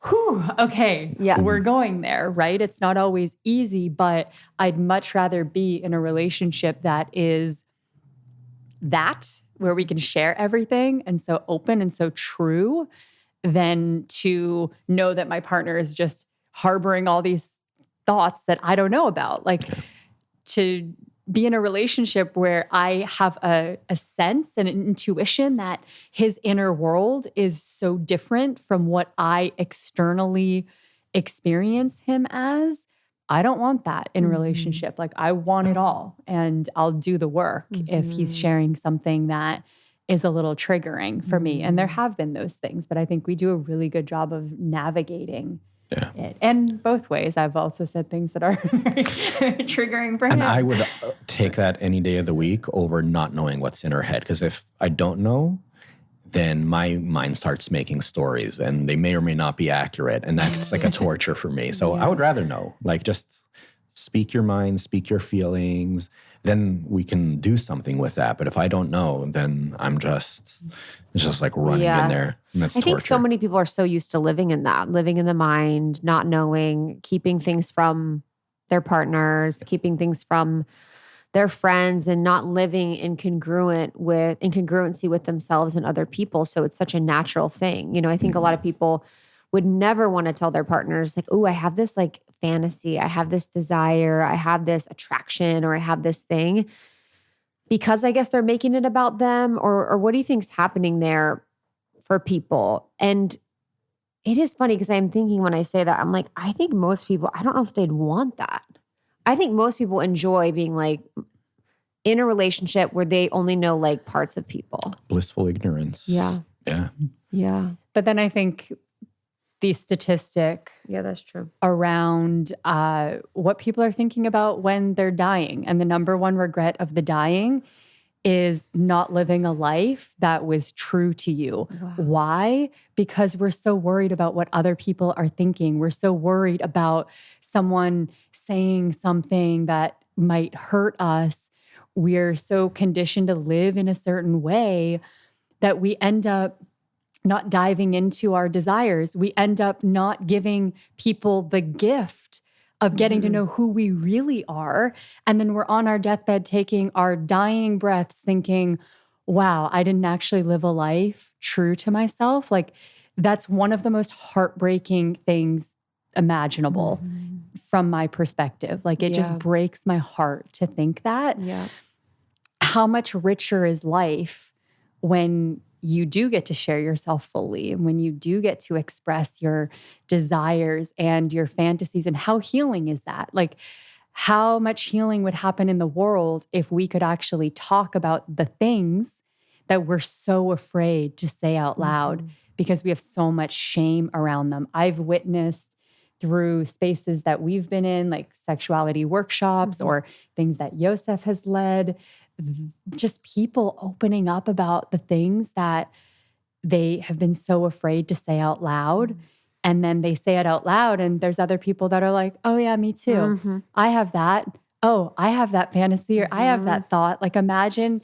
whew, okay, we're going there, right? It's not always easy, but I'd much rather be in a relationship that is where we can share everything and so open and so true than to know that my partner is just harboring all these thoughts that I don't know about. Like to be in a relationship where I have a sense and an intuition that his inner world is so different from what I externally experience him as. I don't want that in a relationship. Like I want it all and I'll do the work if he's sharing something that is a little triggering for me. And there have been those things, but I think we do a really good job of navigating it. And both ways, I've also said things that are very triggering for him. And I would take that any day of the week over not knowing what's in her head. Because if I don't know, then my mind starts making stories and they may or may not be accurate. And that's like a torture for me. So I would rather know, like just speak your mind, speak your feelings, then we can do something with that. But if I don't know, then it's just like running in there. And that's I think torture. so many people are so used to living in that, living in the mind, not knowing, keeping things from their partners, keeping things from their friends and not living in congruency with themselves and other people. So it's such a natural thing. You know, I think a lot of people would never want to tell their partners like, oh, I have this like fantasy, I have this desire, I have this attraction, or I have this thing, because I guess they're making it about them, or what do you think's happening there for people? And it is funny because I'm thinking when I say that, I'm like, I think most people, I don't know if they'd want that. I think most people enjoy being like in a relationship where they only know like parts of people. Blissful ignorance. Yeah. Yeah. Yeah. But then I think the statistic that's true. around what people are thinking about when they're dying. And the number one regret of the dying is not living a life that was true to you. Wow. Why? Because we're so worried about what other people are thinking. We're so worried about someone saying something that might hurt us. We're so conditioned to live in a certain way that we end up not diving into our desires. We end up not giving people the gift of getting to know who we really are. And then we're on our deathbed taking our dying breaths thinking, wow, I didn't actually live a life true to myself. Like that's one of the most heartbreaking things imaginable from my perspective. Like it just breaks my heart to think that. Yeah. How much richer is life when you do get to share yourself fully, and when you do get to express your desires and your fantasies, and how healing is that? Like how much healing would happen in the world if we could actually talk about the things that we're so afraid to say out loud because we have so much shame around them. I've witnessed through spaces that we've been in, like sexuality workshops or things that Yosef has led, just people opening up about the things that they have been so afraid to say out loud. And then they say it out loud and there's other people that are like, oh yeah, me too. I have that. Oh, I have that fantasy or I have that thought. Like imagine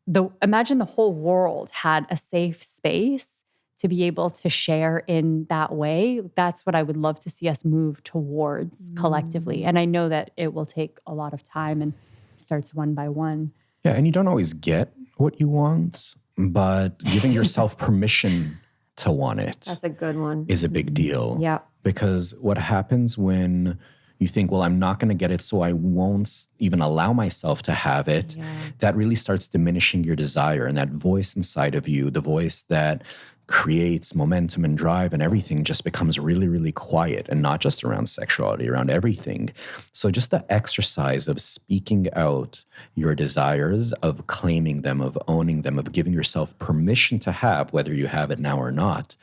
the whole world had a safe space to be able to share in that way. That's what I would love to see us move towards collectively. And I know that it will take a lot of time and starts one by one. Yeah, and you don't always get what you want, but giving yourself permission to want it That's a good one. is a big deal. Yeah. Because what happens when You think, well, I'm not going to get it, so I won't even allow myself to have it. Yeah. That really starts diminishing your desire. And that voice inside of you, the voice that creates momentum and drive and everything, just becomes really, really quiet. And not just around sexuality, around everything. So just the exercise of speaking out your desires, of claiming them, of owning them, of giving yourself permission to have, whether you have it now or not,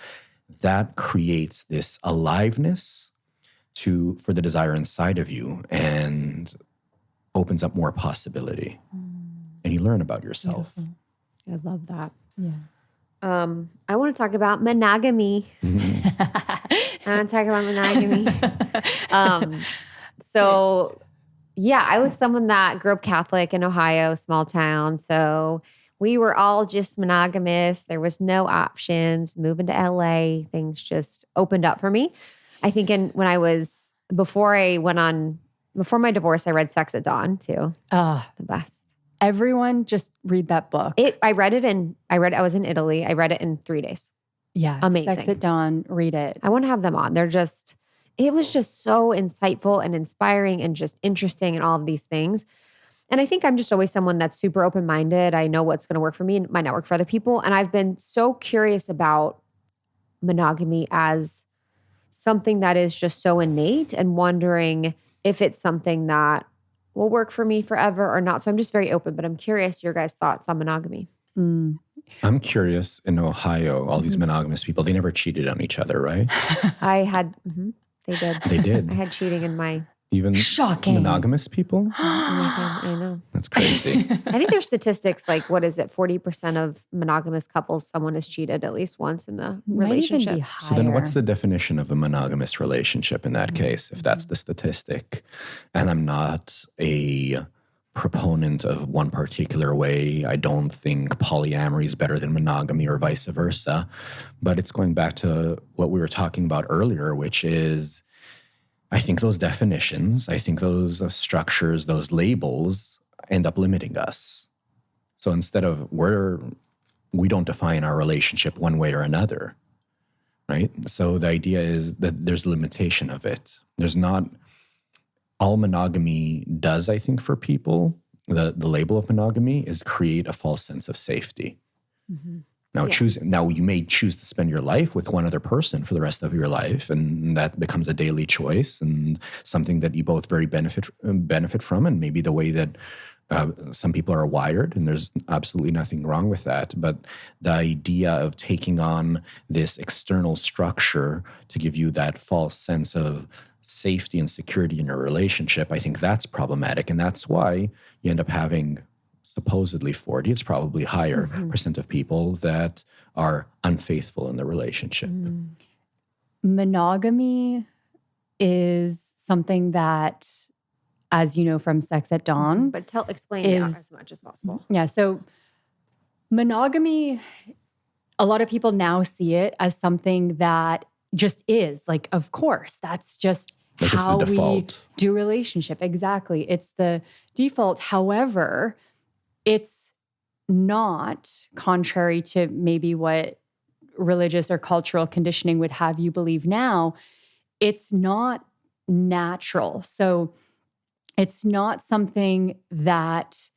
that creates this aliveness for the desire inside of you and opens up more possibility. And you learn about yourself. I love that. Yeah. I want to talk about monogamy. I want to talk about monogamy. I was someone that grew up Catholic in Ohio, small town. So we were all just monogamous. There was no options. Moving to LA, things just opened up for me. I think before my divorce, I read Sex at Dawn too. The best. Everyone just read that book. I was in Italy. I read it in 3 days. Yeah. Amazing. Sex at Dawn, read it. I want to have them on. It was just so insightful and inspiring and just interesting and all of these things. And I think I'm just always someone that's super open-minded. I know what's going to work for me and might not work for other people. And I've been so curious about monogamy as something that is just so innate and wondering if it's something that will work for me forever or not. So I'm just very open, but I'm curious your guys' thoughts on monogamy. I'm curious, in Ohio, all these monogamous people, they never cheated on each other, right? They did. They did. I had cheating in my Even Shocking. Monogamous people? I know. That's crazy. I think there's statistics like, 40% of monogamous couples, someone has cheated at least once in the relationship. Might even be So then what's higher. the definition of a monogamous relationship in that case, if that's the statistic? And I'm not a proponent of one particular way. I don't think polyamory is better than monogamy or vice versa. But it's going back to what we were talking about earlier, which is I think those definitions, I think those structures, those labels end up limiting us. So instead of we don't define our relationship one way or another, right? So the idea is that there's limitation of it. There's not, all monogamy does, I think, for people, the label of monogamy is create a false sense of safety. Mm-hmm. Now you may choose to spend your life with one other person for the rest of your life, and that becomes a daily choice and something that you both very benefit from, and maybe the way that some people are wired, and there's absolutely nothing wrong with that. But the idea of taking on this external structure to give you that false sense of safety and security in your relationship, I think that's problematic, and that's why you end up having supposedly 40, it's probably higher percent of people that are unfaithful in the relationship. Monogamy is something that, as you know from Sex at Dawn, But explain it as much as possible. Yeah, so monogamy, a lot of people now see it as something that just is. Like, of course, that's just Like how it's the we default. do relationship. Exactly. It's the default. However, it's not, contrary to maybe what religious or cultural conditioning would have you believe now, it's not natural. So it's not something that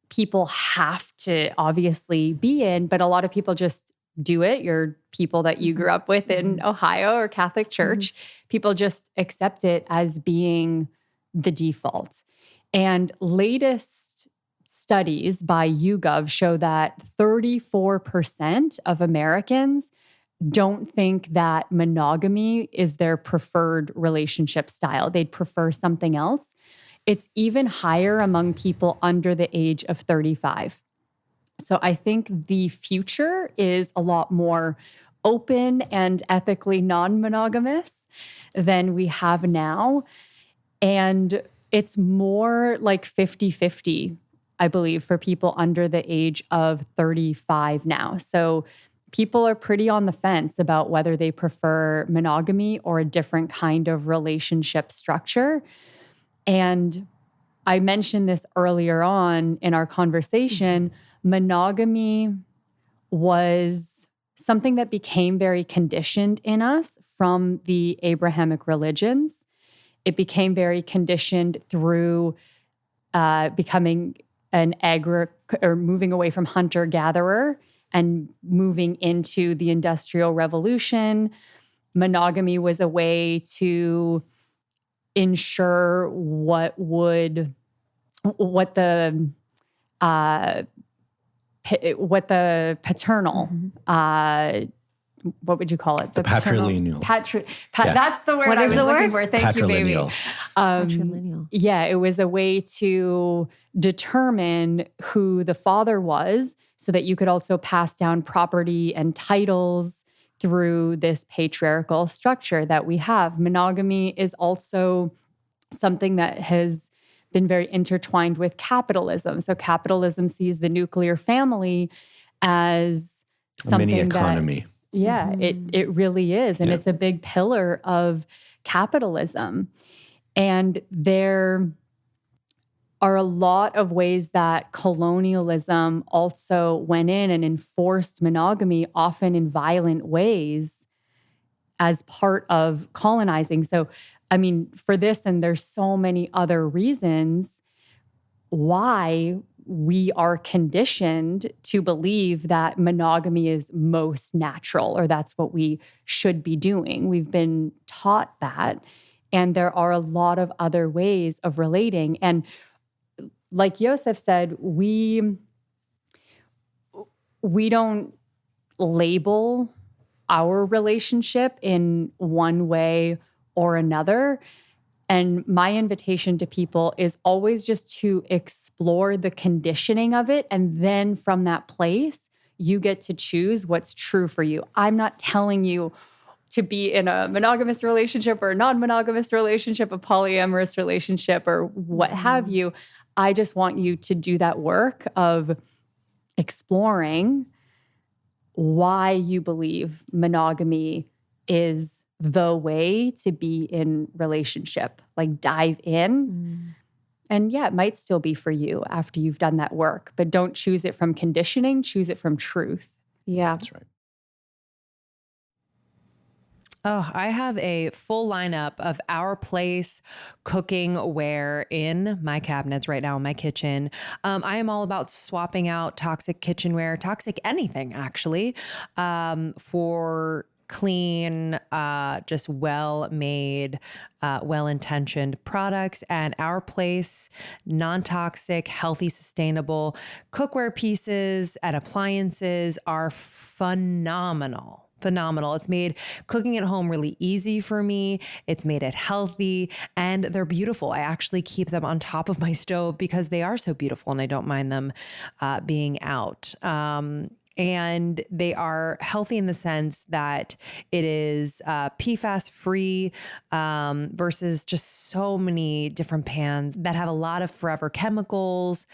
people have to obviously be in, but a lot of people just do it. Your people that you grew up with in Ohio or Catholic Church, people just accept it as being the default. And latest studies by YouGov show that 34% of Americans don't think that monogamy is their preferred relationship style. They'd prefer something else. It's even higher among people under the age of 35. So I think the future is a lot more open and ethically non-monogamous than we have now. And it's more like 50-50, I believe, for people under the age of 35 now. So people are pretty on the fence about whether they prefer monogamy or a different kind of relationship structure. And I mentioned this earlier on in our conversation. Monogamy was something that became very conditioned in us from the Abrahamic religions. it became very conditioned through becoming an or moving away from hunter-gatherer and moving into the Industrial Revolution. Monogamy was a way to ensure what the paternal, what would you call it? The patrilineal. That's the word I was looking for. Thank you, baby. Patrilineal. Yeah, it was a way to determine who the father was so that you could also pass down property and titles through this patriarchal structure that we have. Monogamy is also something that has been very intertwined with capitalism. So capitalism sees the nuclear family as something mini economy. It really is. And it's a big pillar of capitalism. And there are a lot of ways that colonialism also went in and enforced monogamy, often in violent ways, as part of colonizing. So, I mean, for this, and there's so many other reasons why we are conditioned to believe that monogamy is most natural, or that's what we should be doing. We've been taught that. And there are a lot of other ways of relating. And like Yosef said, we don't label our relationship in one way or another. And my invitation to people is always just to explore the conditioning of it. And then from that place, you get to choose what's true for you. I'm not telling you to be in a monogamous relationship or a non-monogamous relationship, a polyamorous relationship, or what have you. I just want you to do that work of exploring why you believe monogamy is the way to be in relationship. Like, dive in. And yeah, it might still be for you after you've done that work, but don't choose it from conditioning, choose it from truth. Yeah. That's right. Oh, I have a full lineup of Our Place cooking ware in my cabinets right now in my kitchen. I am all about swapping out toxic kitchenware, toxic anything actually, for clean, just well-made, well-intentioned products. And Our Place non-toxic, healthy, sustainable cookware pieces and appliances are phenomenal. It's made cooking at home really easy for me. It's made it healthy, and they're beautiful. I actually keep them on top of my stove because they are so beautiful and I don't mind them being out. And they are healthy in the sense that it is PFAS free versus just so many different pans that have a lot of forever chemicals.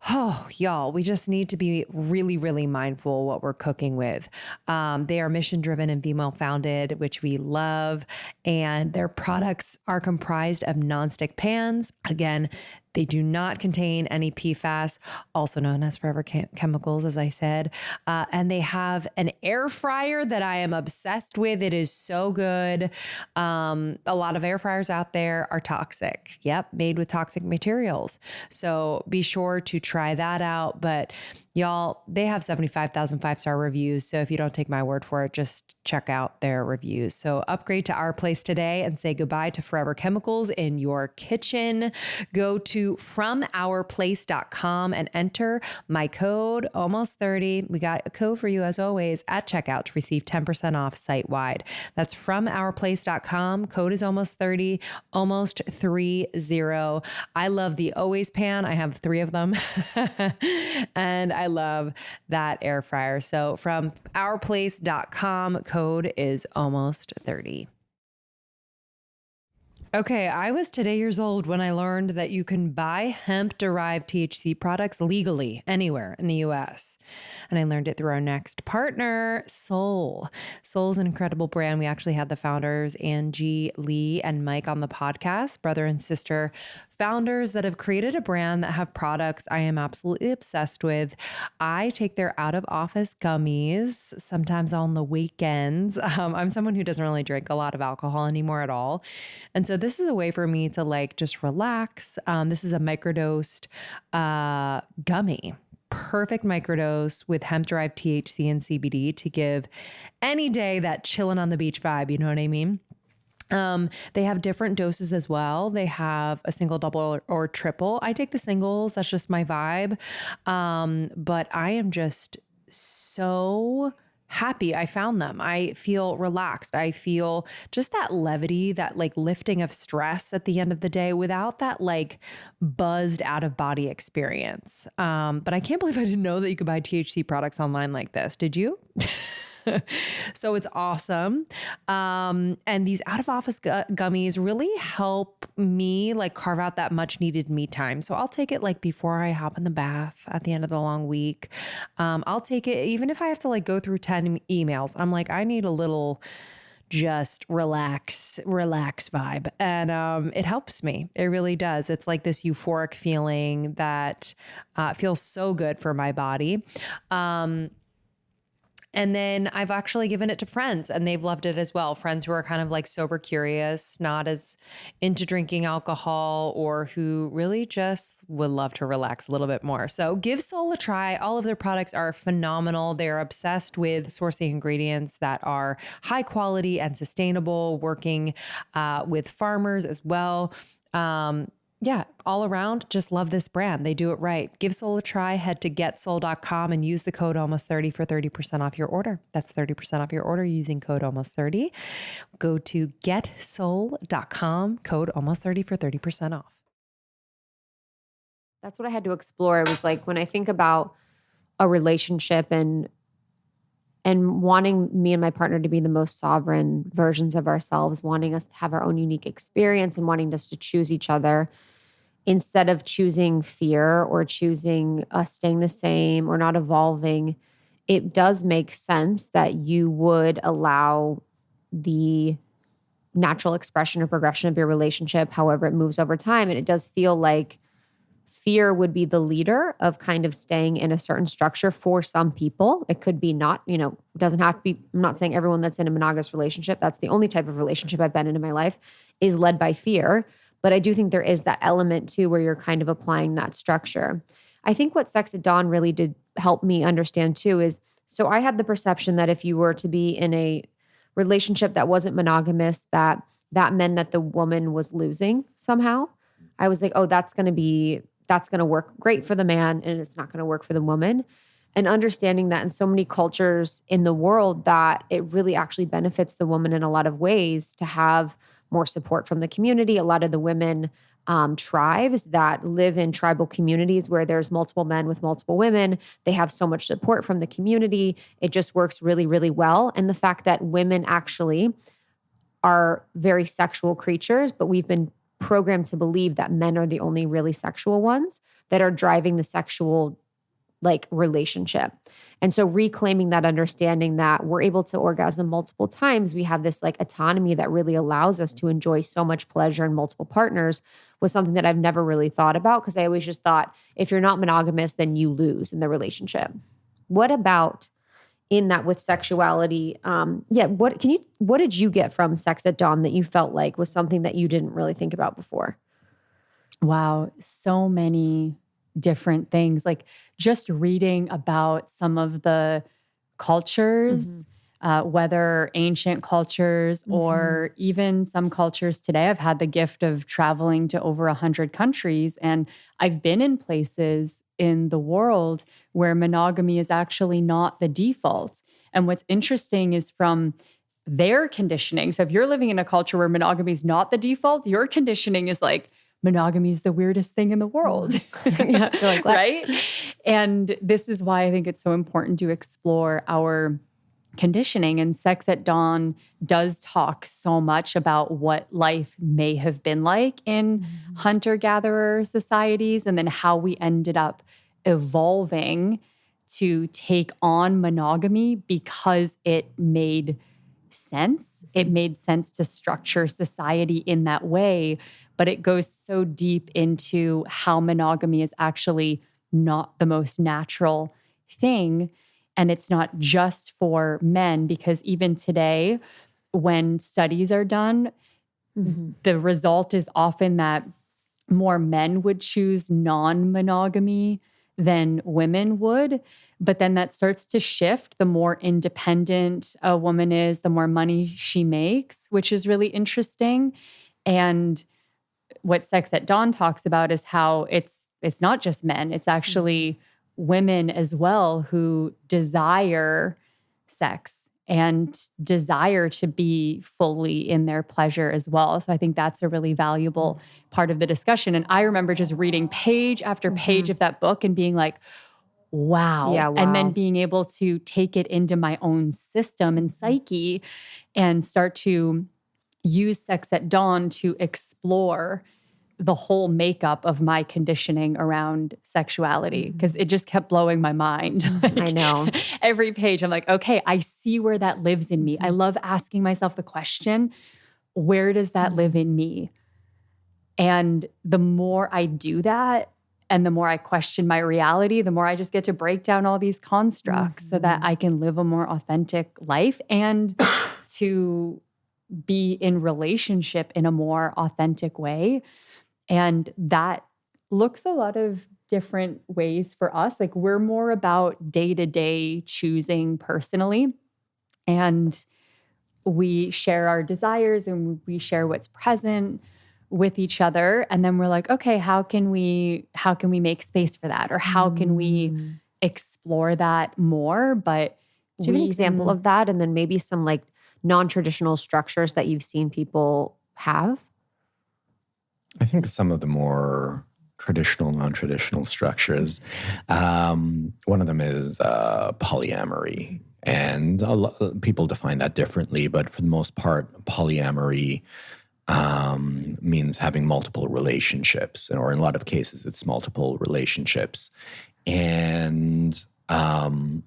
Oh, y'all, we just need to be really, really mindful what we're cooking with. They are mission driven and female founded, which we love. And their products are comprised of nonstick pans. Again, they do not contain any PFAS, also known as forever chemicals, as I said. And they have an air fryer that I am obsessed with. It is so good. A lot of air fryers out there are toxic. Yep, made with toxic materials. So be sure to try that out. But y'all, they have 75,000 5-star reviews. So if you don't take my word for it, just check out their reviews. So upgrade to Our Place today and say goodbye to forever chemicals in your kitchen. Go to FromOurPlace.com and enter my code almost30. We got a code for you as always at checkout to receive 10% off site-wide. That's FromOurPlace.com. Code is almost30, almost 30. I love the Always Pan. I have 3 of them. And I love that air fryer. So from OurPlace.com, code is almost 30. Okay, I was today years old when I learned that you can buy hemp-derived THC products legally anywhere in the US. And I learned it through our next partner, Soul. Soul's an incredible brand. We actually had the founders, Angie, Lee, and Mike on the podcast, brother and sister founders that have created a brand that have products I am absolutely obsessed with. I take their out of office gummies sometimes on the weekends. I'm someone who doesn't really drink a lot of alcohol anymore at all. And so this is a way for me to like just relax. This is a microdosed gummy. Perfect microdose with hemp-derived THC and CBD to give any day that chilling on the beach vibe. You know what I mean? They have different doses as well. They have a single, double, or triple. I take the singles. That's just my vibe. But I am just so happy I found them. I feel relaxed. I feel just that levity, that like lifting of stress at the end of the day without that like buzzed out of body experience. But I can't believe I didn't know that you could buy THC products online like this. Did you? So it's awesome. And these out of office gummies really help me like carve out that much needed me time. So I'll take it like before I hop in the bath at the end of the long week. I'll take it even if I have to like go through 10 emails. I'm like, I need a little just relax vibe. And it helps me. It really does. It's like this euphoric feeling that feels so good for my body. And then I've actually given it to friends and they've loved it as well. Friends who are kind of like sober curious, not as into drinking alcohol, or who really just would love to relax a little bit more. So give Soul a try. All of their products are phenomenal. They're obsessed with sourcing ingredients that are high quality and sustainable, working with farmers as well. Yeah, all around, just love this brand. They do it right. Give Soul a try. Head to getsoul.com and use the code almost30 for 30% off your order. That's 30% off your order using code almost30. Go to getsoul.com, code almost30 for 30% off. That's what I had to explore. It was like when I think about a relationship and wanting me and my partner to be the most sovereign versions of ourselves, wanting us to have our own unique experience and wanting us to choose each other instead of choosing fear or choosing us staying the same or not evolving, it does make sense that you would allow the natural expression or progression of your relationship, however it moves over time. And it does feel like fear would be the leader of kind of staying in a certain structure for some people. It could be not, it doesn't have to be, I'm not saying everyone that's in a monogamous relationship, that's the only type of relationship I've been in my life, is led by fear. But I do think there is that element too, where you're kind of applying that structure. I think what Sex at Dawn really did help me understand too is, so I had the perception that if you were to be in a relationship that wasn't monogamous, that meant that the woman was losing somehow. I was like, oh, that's going to work great for the man and it's not going to work for the woman. And understanding that in so many cultures in the world that it really actually benefits the woman in a lot of ways to have more support from the community. A lot of the women tribes that live in tribal communities where there's multiple men with multiple women, they have so much support from the community. It just works really, really well. And the fact that women actually are very sexual creatures, but we've been programmed to believe that men are the only really sexual ones that are driving the sexual relationship. And so reclaiming that understanding that we're able to orgasm multiple times, we have this autonomy that really allows us to enjoy so much pleasure in multiple partners was something that I've never really thought about, because I always just thought if you're not monogamous, then you lose in the relationship. What about in that with sexuality? What did you get from Sex at Dawn that you felt like was something that you didn't really think about before? Wow, so many different things. Like just reading about some of the cultures, whether ancient cultures or even some cultures today. I've had the gift of traveling to over 100 countries, and I've been in places in the world where monogamy is actually not the default. And what's interesting is from their conditioning. So if you're living in a culture where monogamy is not the default, your conditioning is like, monogamy is the weirdest thing in the world, right? And this is why I think it's so important to explore our conditioning. And Sex at Dawn does talk so much about what life may have been like in hunter-gatherer societies, and then how we ended up evolving to take on monogamy because it made sense. It made sense to structure society in that way, but it goes so deep into how monogamy is actually not the most natural thing. And it's not just for men, because even today, when studies are done, the result is often that more men would choose non-monogamy than women would. But then that starts to shift. The more independent a woman is, the more money she makes, which is really interesting. And what Sex at Dawn talks about is how it's not just men, it's actually women as well who desire sex and desire to be fully in their pleasure as well. So I think that's a really valuable part of the discussion. And I remember just reading page after page of that book and being like, wow. Yeah, wow. And then being able to take it into my own system and psyche and start to use Sex at Dawn to explore the whole makeup of my conditioning around sexuality, because it just kept blowing my mind. I know. Every page, I'm like, okay, I see where that lives in me. I love asking myself the question, where does that live in me? And the more I do that, and the more I question my reality, the more I just get to break down all these constructs so that I can live a more authentic life and to be in relationship in a more authentic way. And that looks a lot of different ways for us. Like, we're more about day-to-day choosing personally. And we share our desires and we share what's present with each other. And then we're like, okay, how can we make space for that? Or how can we explore that more? But do you have an example of that? And then maybe some like non-traditional structures that you've seen people have? I think some of the more traditional, non-traditional structures, one of them is polyamory. And people define that differently, but for the most part, polyamory means having multiple relationships, or in a lot of cases, it's multiple relationships. And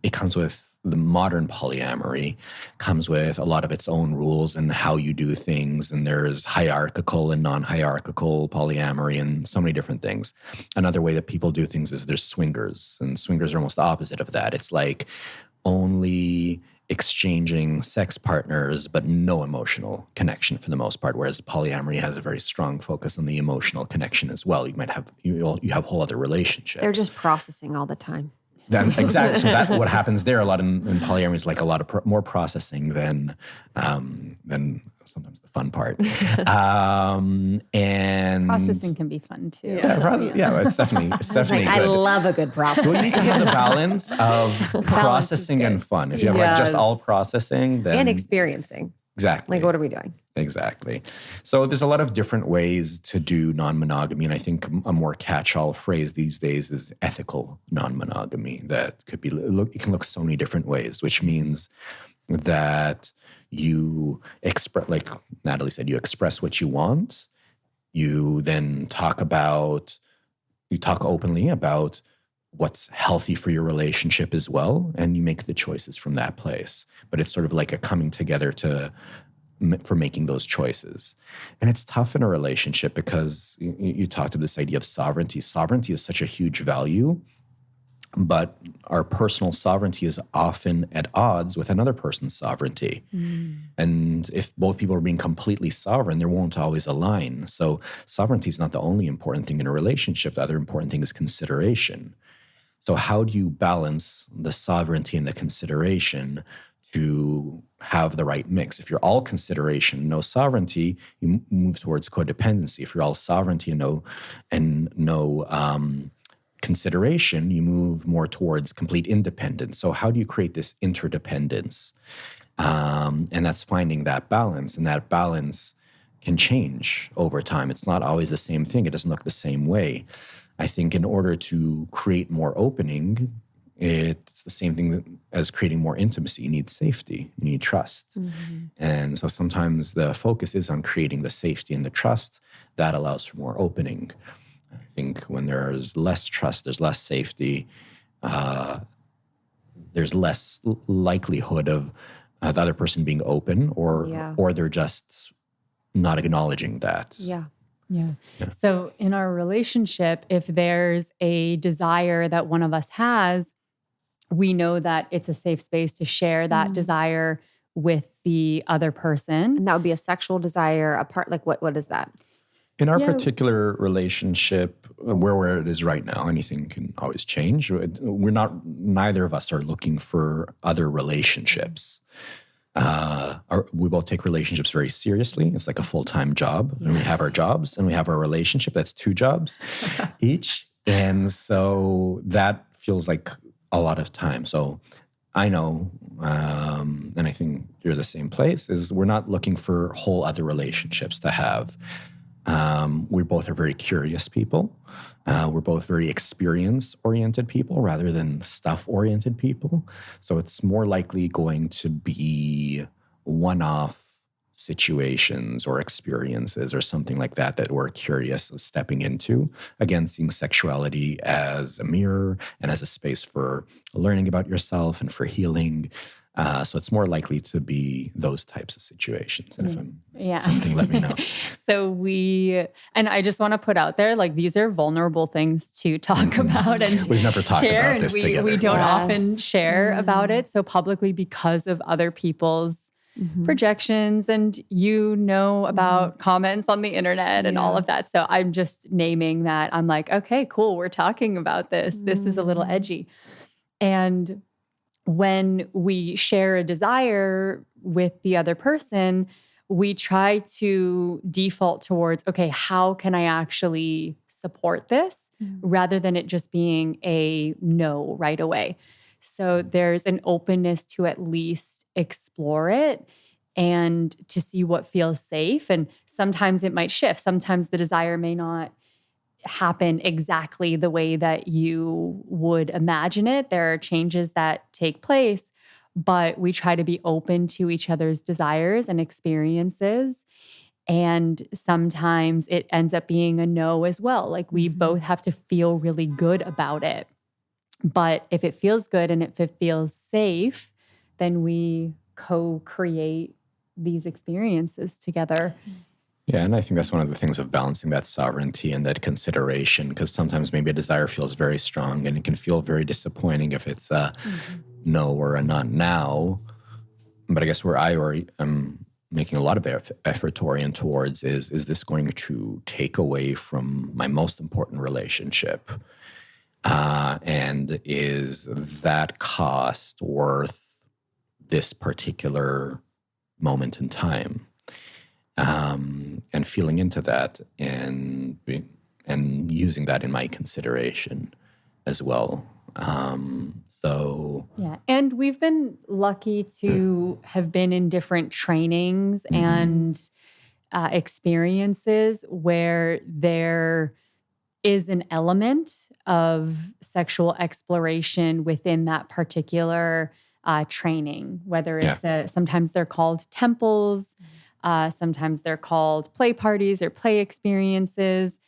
it comes with the modern polyamory comes with a lot of its own rules and how you do things. And there's hierarchical and non-hierarchical polyamory and so many different things. Another way that people do things is there's swingers, and swingers are almost the opposite of that. It's like only exchanging sex partners, but no emotional connection for the most part. Whereas polyamory has a very strong focus on the emotional connection as well. You might have, you have whole other relationships. They're just processing all the time. Then exactly. So that what happens there a lot in polyamory is like a lot of more processing than sometimes the fun part. And processing can be fun too. Yeah, it's definitely good. I love a good process. So you need to have the balance of processing and fun. If you have like just all processing, then and experiencing. Exactly. Like, what are we doing? Exactly. So there's a lot of different ways to do non-monogamy. And I think a more catch-all phrase these days is ethical non-monogamy. That could be, it can look so many different ways, which means that you express, like Natalie said, you express what you want. You then talk openly about what's healthy for your relationship as well, and you make the choices from that place. But it's sort of like a coming together for making those choices. And it's tough in a relationship because you talked about this idea of sovereignty. Sovereignty is such a huge value, but our personal sovereignty is often at odds with another person's sovereignty. And if both people are being completely sovereign, they won't always align. So sovereignty is not the only important thing in a relationship. The other important thing is consideration. So how do you balance the sovereignty and the consideration to have the right mix? If you're all consideration, no sovereignty, you move towards codependency. If you're all sovereignty and no consideration, you move more towards complete independence. So how do you create this interdependence? And that's finding that balance. And that balance can change over time. It's not always the same thing. It doesn't look the same way. I think in order to create more opening, it's the same thing as creating more intimacy. You need safety, you need trust. And so sometimes the focus is on creating the safety and the trust that allows for more opening. I think when there's less trust, there's less safety, there's less likelihood of the other person being open, or they're just not acknowledging that. Yeah. So in our relationship, if there's a desire that one of us has, we know that it's a safe space to share that desire with the other person. And that would be a sexual desire, a part, like what is that? In our particular relationship, where it is right now, anything can always change. Neither of us are looking for other relationships. We both take relationships very seriously. It's like a full-time job. And we have our jobs and we have our relationship. That's 2 jobs each. And so that feels like a lot of time. So I know, and I think you're the same place, is we're not looking for whole other relationships to have. We both are very curious people. We're both very experience-oriented people rather than stuff-oriented people. So it's more likely going to be one-off situations or experiences or something like that we're curious of stepping into. Again, seeing sexuality as a mirror and as a space for learning about yourself and for healing. So it's more likely to be those types of situations. And if I'm something, let me know. So and I just want to put out there, like, these are vulnerable things to talk about and we've never talked about this together. We don't often share about it so publicly because of other people's projections and about comments on the internet and all of that. So I'm just naming that. I'm like, okay, cool. We're talking about this. This is a little edgy. And when we share a desire with the other person, we try to default towards, okay, how can I actually support this rather than it just being a no right away. So there's an openness to at least explore it and to see what feels safe. And sometimes it might shift. Sometimes the desire may not happen exactly the way that you would imagine it. There are changes that take place, but we try to be open to each other's desires and experiences. And sometimes it ends up being a no as well. Like, we both have to feel really good about it. But if it feels good and if it feels safe, then we co-create these experiences together. Yeah, and I think that's one of the things of balancing that sovereignty and that consideration, because sometimes maybe a desire feels very strong and it can feel very disappointing if it's a no or a not now. But I guess where I am making a lot of effort to orient towards is this going to take away from my most important relationship? And is that cost worth this particular moment in time? And feeling into that and using that in my consideration as well. And we've been lucky to have been in different trainings and experiences where there is an element of sexual exploration within that particular training, whether it's sometimes they're called temples, sometimes they're called play parties or play experiences.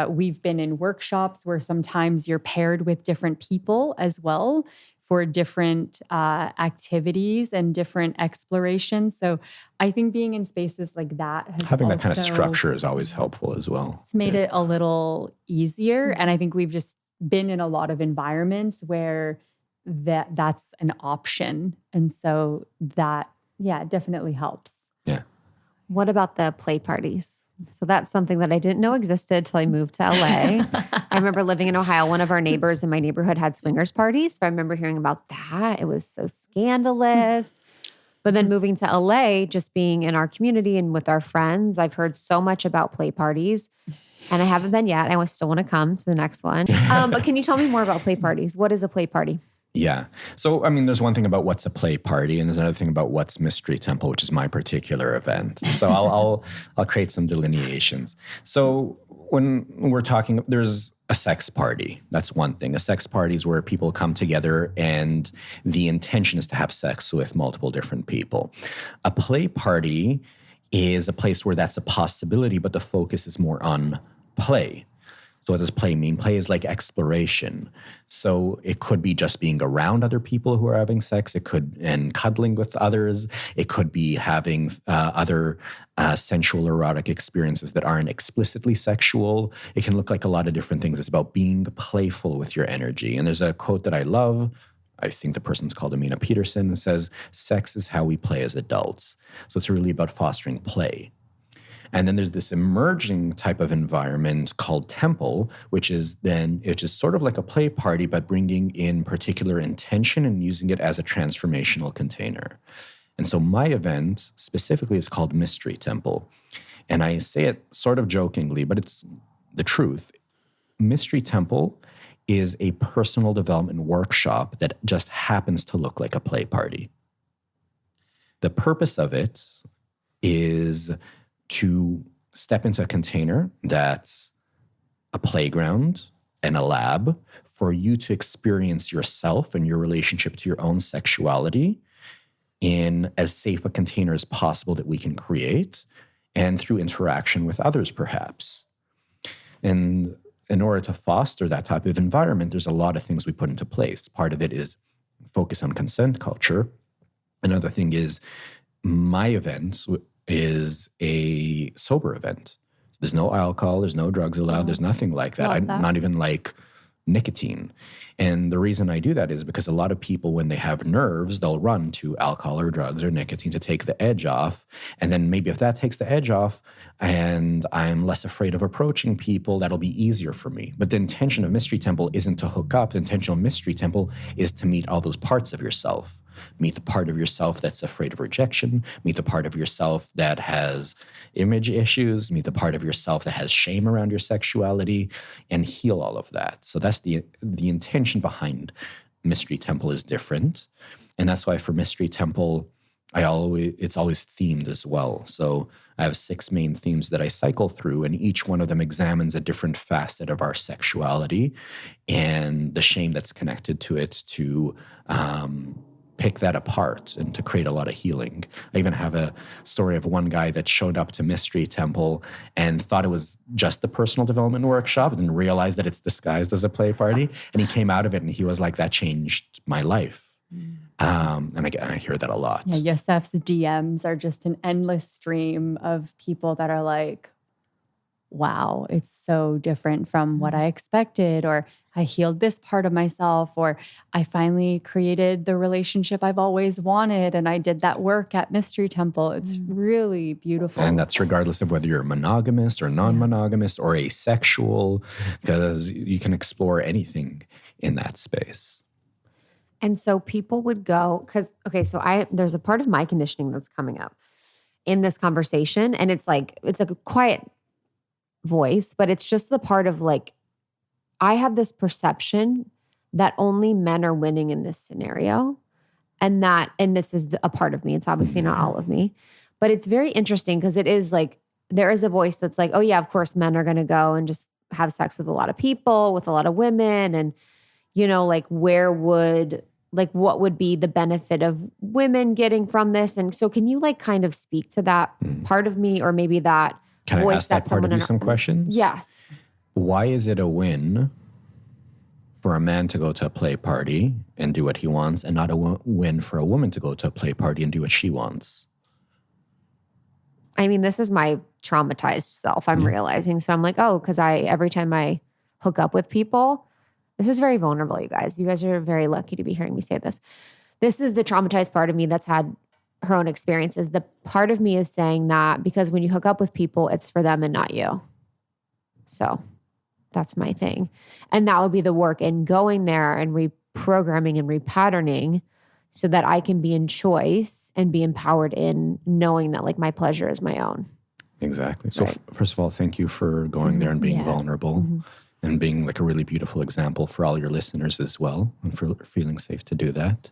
We've been in workshops where sometimes you're paired with different people as well for different activities and different explorations. So I think being in spaces like that has having that kind of structure is always helpful as well. It's made it a little easier. And I think we've just been in a lot of environments where that's an option. And so that, definitely helps. Yeah. What about the play parties? So that's something that I didn't know existed till I moved to LA. I remember living in Ohio. One of our neighbors in my neighborhood had swingers parties. So I remember hearing about that. It was so scandalous. But then moving to LA, just being in our community and with our friends, I've heard so much about play parties. And I haven't been yet. I still want to come to the next one. But can you tell me more about play parties? What is a play party? Yeah. So, I mean, there's one thing about what's a play party, and there's another thing about what's Mystery Temple, which is my particular event. So I'll create some delineations. So when we're talking, there's a sex party. That's one thing. A sex party is where people come together and the intention is to have sex with multiple different people. A play party is a place where that's a possibility, but the focus is more on play. So what does play mean? Play is like exploration. So it could be just being around other people who are having sex. It could, and cuddling with others. It could be having other sensual erotic experiences that aren't explicitly sexual. It can look like a lot of different things. It's about being playful with your energy. And there's a quote that I love. I think the person's called Amina Peterson, and says, sex is how we play as adults. So it's really about fostering play. And then there's this emerging type of environment called temple, which is sort of like a play party, but bringing in particular intention and using it as a transformational container. And so my event specifically is called Mystery Temple. And I say it sort of jokingly, but it's the truth. Mystery Temple is a personal development workshop that just happens to look like a play party. The purpose of it is to step into a container that's a playground and a lab for you to experience yourself and your relationship to your own sexuality in as safe a container as possible that we can create, and through interaction with others, perhaps. And in order to foster that type of environment, there's a lot of things we put into place. Part of it is focus on consent culture. Another thing is my event is a sober event. There's no alcohol, there's no drugs allowed, there's nothing like that. Not even like nicotine. And the reason I do that is because a lot of people, when they have nerves, they'll run to alcohol or drugs or nicotine to take the edge off. And then maybe if that takes the edge off and I'm less afraid of approaching people, that'll be easier for me. But the intention of Mystery Temple isn't to hook up. The intention of Mystery Temple is to meet all those parts of yourself. Meet the part of yourself that's afraid of rejection. Meet the part of yourself that has image issues. Meet the part of yourself that has shame around your sexuality, and heal all of that. So that's the intention behind Mystery Temple is different. And that's why for Mystery Temple, it's always themed as well. So I have 6 main themes that I cycle through, and each one of them examines a different facet of our sexuality and the shame that's connected to it, to pick that apart and to create a lot of healing. I even have a story of one guy that showed up to Mystery Temple and thought it was just the personal development workshop and realized that it's disguised as a play party. And he came out of it and he was like, that changed my life. And I hear that a lot. Yeah, Yosef's DMs are just an endless stream of people that are like, wow, it's so different from what I expected, or I healed this part of myself, or I finally created the relationship I've always wanted, and I did that work at Mystery Temple. It's really beautiful. And that's regardless of whether you're monogamous or non-monogamous or asexual, because you can explore anything in that space. And so people would go, there's a part of my conditioning that's coming up in this conversation, and it's like a quiet voice, but it's just the part of like, I have this perception that only men are winning in this scenario, and this is a part of me. It's obviously not all of me, but it's very interesting because it is like, there is a voice that's like, oh yeah, of course men are going to go and just have sex with a lot of people, with a lot of women. And, like what would be the benefit of women getting from this? And so can you like kind of speak to that part of me, or maybe that Can voice I ask that part of you some questions? Yes. Why is it a win for a man to go to a play party and do what he wants, and not a win for a woman to go to a play party and do what she wants? I mean, this is my traumatized self, I'm realizing. So I'm like, because every time I hook up with people, this is very vulnerable, you guys. You guys are very lucky to be hearing me say this. This is the traumatized part of me that's had her own experiences. The part of me is saying that because when you hook up with people, it's for them and not you. So that's my thing. And that would be the work in going there and reprogramming and repatterning so that I can be in choice and be empowered in knowing that like my pleasure is my own. Exactly. So first of all, thank you for going there and being vulnerable and being like a really beautiful example for all your listeners as well, and for feeling safe to do that.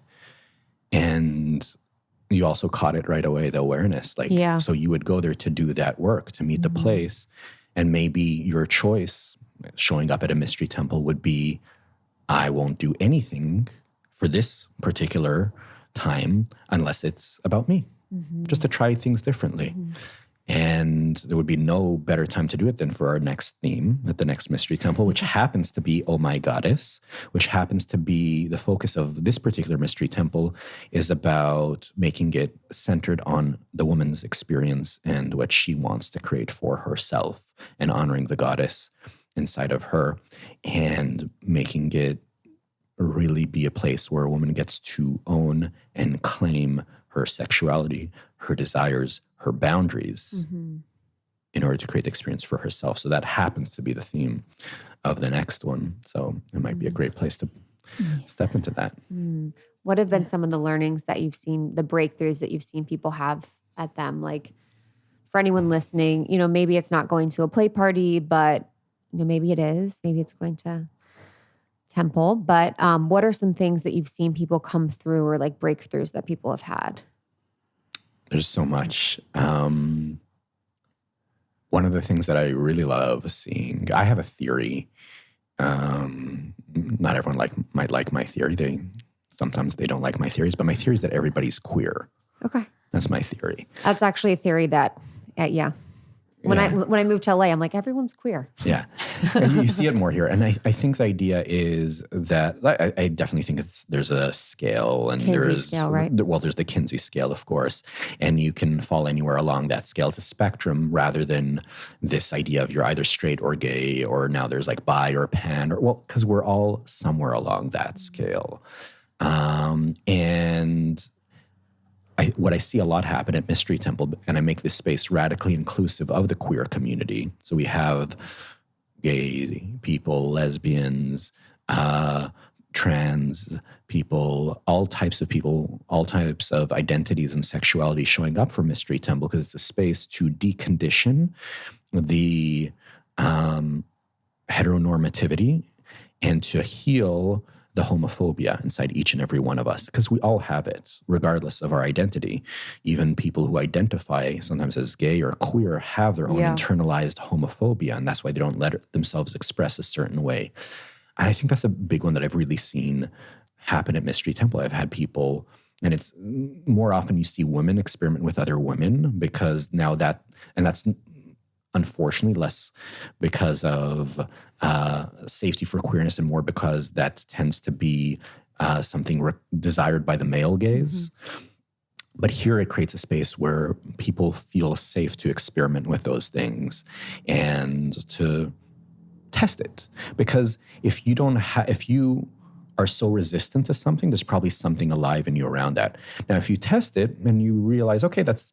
And you also caught it right away, the awareness. So you would go there to do that work, to meet the place. And maybe your choice showing up at a Mystery Temple would be, I won't do anything for this particular time unless it's about me, just to try things differently. And there would be no better time to do it than for our next theme at the next Mystery Temple, which happens to be Oh My Goddess, which happens to be the focus of this particular Mystery Temple is about making it centered on the woman's experience and what she wants to create for herself and honoring the goddess inside of her and making it really be a place where a woman gets to own and claim her sexuality, her desires, her boundaries in order to create the experience for herself. So that happens to be the theme of the next one. So it might be a great place to step into that. What have been some of the learnings that you've seen, the breakthroughs that you've seen people have at them? Like for anyone listening, maybe it's not going to a play party, but maybe it is. Maybe it's going to temple. But what are some things that you've seen people come through or like breakthroughs that people have had? There's so much. One of the things that I really love seeing, I have a theory. Not everyone might like my theory. Sometimes they don't like my theories, but my theory is that everybody's queer. Okay. That's my theory. That's actually a theory that, When I moved to LA, I'm like, everyone's queer. Yeah. And you see it more here. And I think the idea is that I definitely think there's a scale and scale, right? There's the Kinsey scale, of course. And you can fall anywhere along that scale. It's a spectrum rather than this idea of you're either straight or gay or now there's like bi or pan because we're all somewhere along that scale. And what I see a lot happen at Mystery Temple, and I make this space radically inclusive of the queer community. So we have gay people, lesbians, trans people, all types of identities and sexuality showing up for Mystery Temple because it's a space to decondition the heteronormativity and to heal the homophobia inside each and every one of us, because we all have it, regardless of our identity. Even people who identify sometimes as gay or queer have their own internalized homophobia, and that's why they don't let themselves express a certain way. And I think that's a big one that I've really seen happen at Mystery Temple. I've had people, and it's more often you see women experiment with other women because now that's unfortunately less because of safety for queerness and more because that tends to be something desired by the male gaze. But here it creates a space where people feel safe to experiment with those things and to test it. Because if you are so resistant to something, there's probably something alive in you around that. Now, if you test it and you realize, okay, that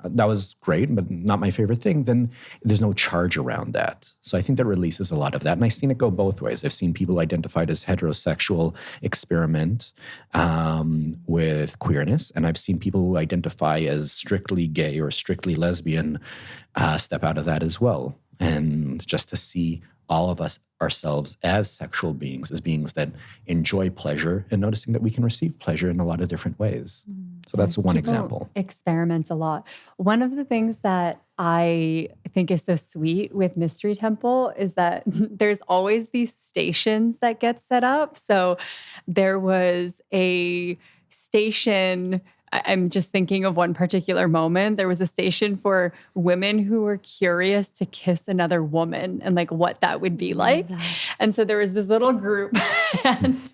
was great, but not my favorite thing, then there's no charge around that. So I think that releases a lot of that. And I've seen it go both ways. I've seen people identified as heterosexual experiment with queerness, and I've seen people who identify as strictly gay or strictly lesbian step out of that as well. And just to see all of us ourselves as sexual beings, as beings that enjoy pleasure, and noticing that we can receive pleasure in a lot of different ways. So that's one example. Experiments a lot. One of the things that I think is so sweet with Mystery Temple is that there's always these stations that get set up. So there was a station, I'm just thinking of one particular moment. There was a station for women who were curious to kiss another woman and like what that would be like. And so there was this little group and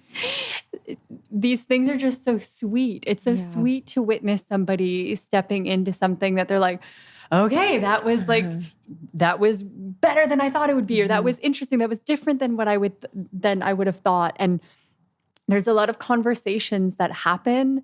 these things are just so sweet. It's so sweet to witness somebody stepping into something that they're like, okay, that was better than I thought it would be, or that was interesting. That was different than what I would have thought. And there's a lot of conversations that happen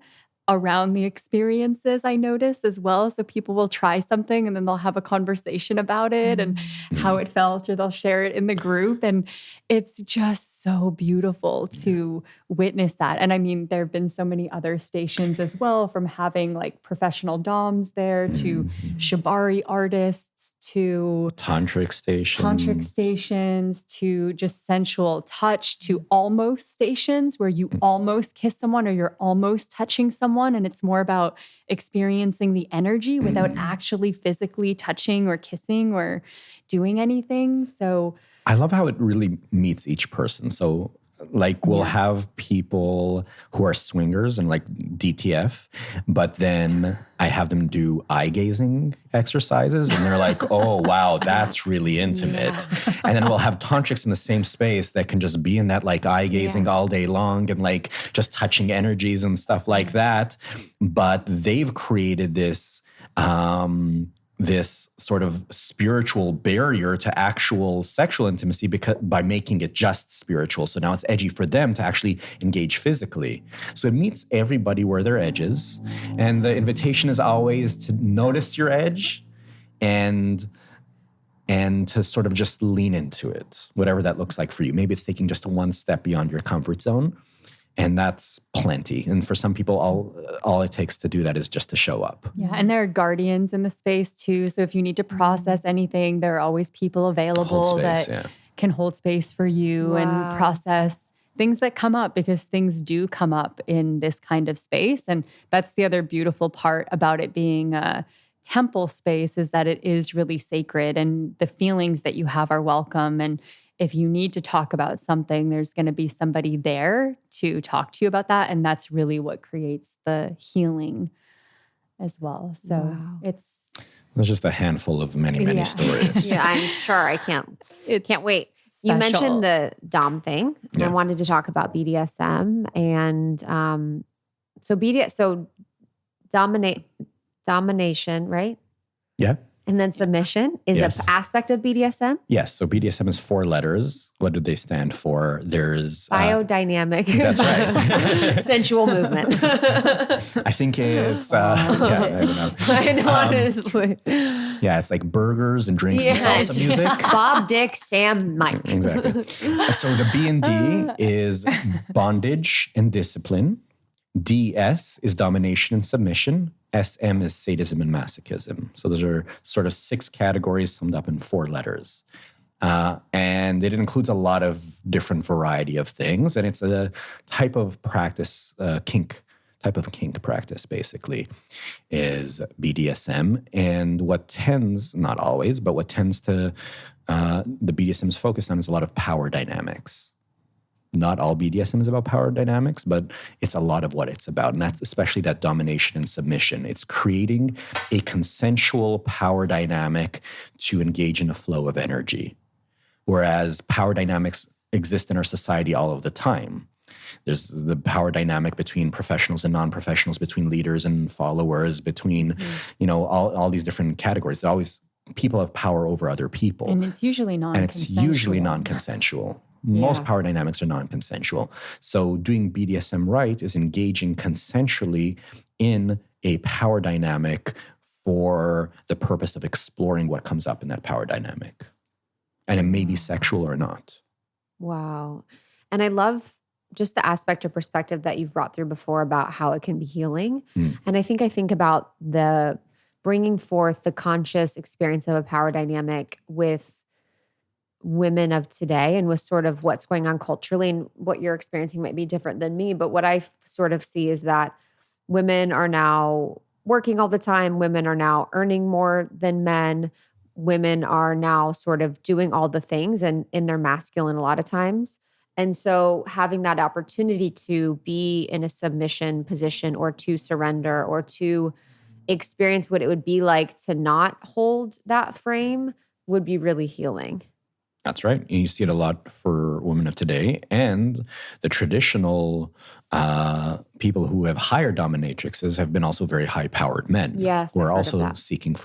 around the experiences, I notice as well. So people will try something and then they'll have a conversation about it and how it felt, or they'll share it in the group. And it's just so beautiful to witness that. And I mean, there have been so many other stations as well, from having like professional doms there to shibari artists to tantric stations to just sensual touch to almost stations where you almost kiss someone or you're almost touching someone, and it's more about experiencing the energy without actually physically touching or kissing or doing anything. So I love how it really meets each person. So Like we'll have people who are swingers and like DTF, but then I have them do eye gazing exercises and they're like, oh, wow, that's really intimate. And then we'll have tantrics in the same space that can just be in that like eye gazing all day long and like just touching energies and stuff like that. But they've created this this sort of spiritual barrier to actual sexual intimacy by making it just spiritual. So now it's edgy for them to actually engage physically. So it meets everybody where their edge is. And the invitation is always to notice your edge and to sort of just lean into it, whatever that looks like for you. Maybe it's taking just one step beyond your comfort zone. And that's plenty. And for some people, all it takes to do that is just to show up. Yeah, and there are guardians in the space too. So if you need to process anything, there are always people available can hold space for you and process things that come up, because things do come up in this kind of space. And that's the other beautiful part about it being a temple space, is that it is really sacred and the feelings that you have are welcome. And if you need to talk about something, there's going to be somebody there to talk to you about that. And that's really what creates the healing as well. So it's just a handful of many stories. Yeah, I'm sure. I can't wait. Special. You mentioned the Dom thing. And I wanted to talk about BDSM and so domination, right? Yeah. And then submission is an aspect of BDSM? Yes. So BDSM is 4 letters. What do they stand for? There's biodynamic. That's right. Sensual movement. I think it's, I don't know. I know, honestly. Yeah, it's like burgers and drinks and salsa music. Bob, Dick, Sam, Mike. Exactly. So the B and D is bondage and discipline. DS is domination and submission. SM is sadism and masochism. So those are sort of 6 categories summed up in 4 letters. And it includes a lot of different variety of things. And it's a type of practice, kink practice, basically, is BDSM. And what tends, not always, but what tends to, the BDSM is focused on is a lot of power dynamics. Not all BDSM is about power dynamics, but it's a lot of what it's about. And that's especially that domination and submission. It's creating a consensual power dynamic to engage in a flow of energy. Whereas power dynamics exist in our society all of the time. There's the power dynamic between professionals and non-professionals, between leaders and followers, between, all these different categories. There's always people have power over other people. And it's usually non-consensual. Most power dynamics are non-consensual. So doing BDSM right is engaging consensually in a power dynamic for the purpose of exploring what comes up in that power dynamic. And it may be sexual or not. Wow. And I love just the aspect or perspective that you've brought through before about how it can be healing. And I think about the bringing forth the conscious experience of a power dynamic with women of today and with sort of what's going on culturally, and what you're experiencing might be different than me. But what I sort of see is that women are now working all the time. Women are now earning more than men. Women are now sort of doing all the things and in their masculine a lot of times. And so having that opportunity to be in a submission position or to surrender or to experience what it would be like to not hold that frame would be really healing. That's right. And you see it a lot for women of today. And the traditional people who have higher dominatrixes have been also very high-powered men. Yes, who are also seeking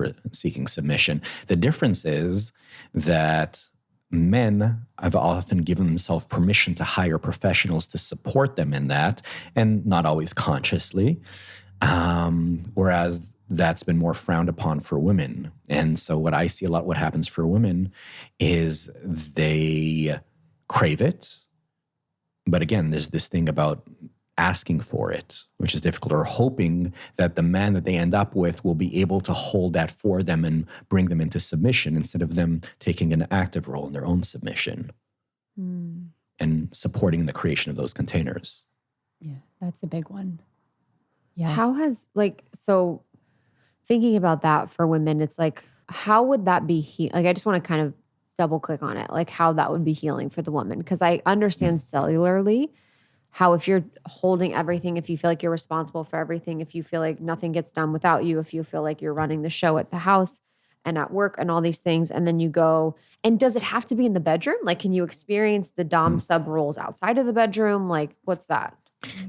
submission. The difference is that men have often given themselves permission to hire professionals to support them in that, and not always consciously. Whereas that's been more frowned upon for women. And so what I see a lot, what happens for women is they crave it. But again, there's this thing about asking for it, which is difficult, or hoping that the man that they end up with will be able to hold that for them and bring them into submission instead of them taking an active role in their own submission and supporting the creation of those containers. Yeah, that's a big one. Yeah. How has, so thinking about that for women, it's like, how would that be I just want to kind of double click on it, like how that would be healing for the woman. Because I understand cellularly how if you're holding everything, if you feel like you're responsible for everything, if you feel like nothing gets done without you, if you feel like you're running the show at the house and at work and all these things, and then you go, and does it have to be in the bedroom? Like, can you experience the dom sub roles outside of the bedroom? Like, what's that?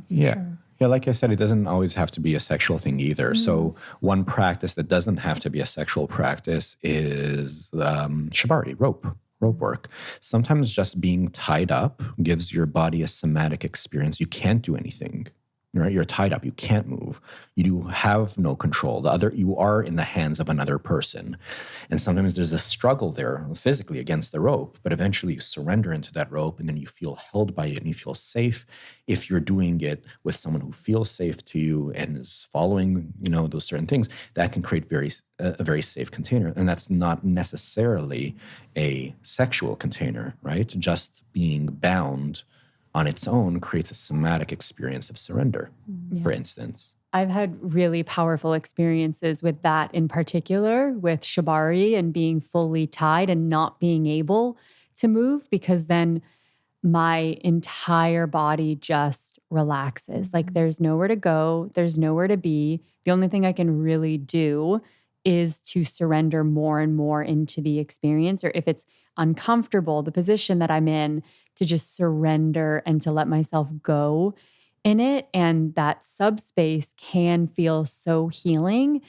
Yeah. Sure. Yeah, like I said, it doesn't always have to be a sexual thing either. So one practice that doesn't have to be a sexual practice is shibari, rope work. Sometimes just being tied up gives your body a somatic experience. You can't do anything, right? You're tied up. You can't move. You have no control. You are in the hands of another person. And sometimes there's a struggle there physically against the rope, but eventually you surrender into that rope and then you feel held by it and you feel safe. If you're doing it with someone who feels safe to you and is following, those certain things, that can create a very safe container. And that's not necessarily a sexual container, right? Just being bound on its own creates a somatic experience of surrender, for instance. I've had really powerful experiences with that in particular, with shibari and being fully tied and not being able to move, because then my entire body just relaxes. Like there's nowhere to go, there's nowhere to be. The only thing I can really do is to surrender more and more into the experience, or if it's uncomfortable, the position that I'm in, to just surrender and to let myself go in it. And that subspace can feel so healing.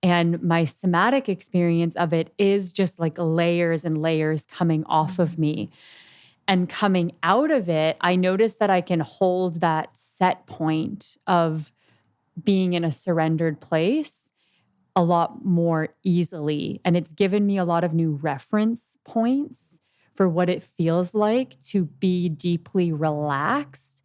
And my somatic experience of it is just like layers and layers coming off of me. And coming out of it, I notice that I can hold that set point of being in a surrendered place a lot more easily. And it's given me a lot of new reference points for what it feels like to be deeply relaxed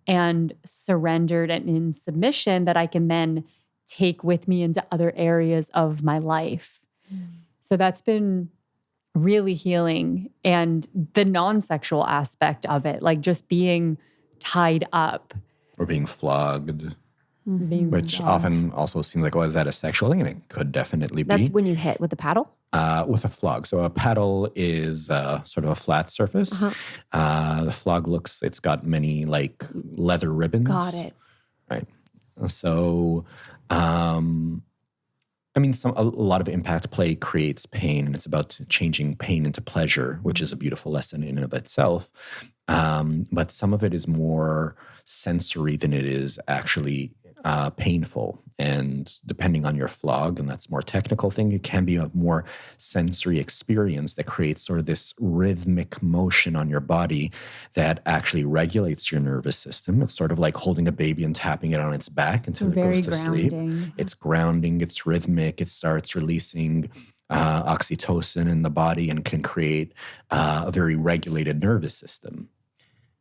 and surrendered and in submission that I can then take with me into other areas of my life. So that's been really healing. And the non-sexual aspect of it, like just being tied up. Or being flogged. Which often also seems like, is that a sexual thing? And it could definitely be. That's when you hit with the paddle? With a flog. So a paddle is sort of a flat surface. The flog it's got many like leather ribbons. Got it. Right. So, a lot of impact play creates pain, and it's about changing pain into pleasure, which is a beautiful lesson in and of itself. But some of it is more sensory than it is actually painful. And depending on your flog, and that's a more technical thing, it can be a more sensory experience that creates sort of this rhythmic motion on your body that actually regulates your nervous system. It's sort of like holding a baby and tapping it on its back until it goes to sleep. It's grounding, it's rhythmic, it starts releasing oxytocin in the body and can create a very regulated nervous system.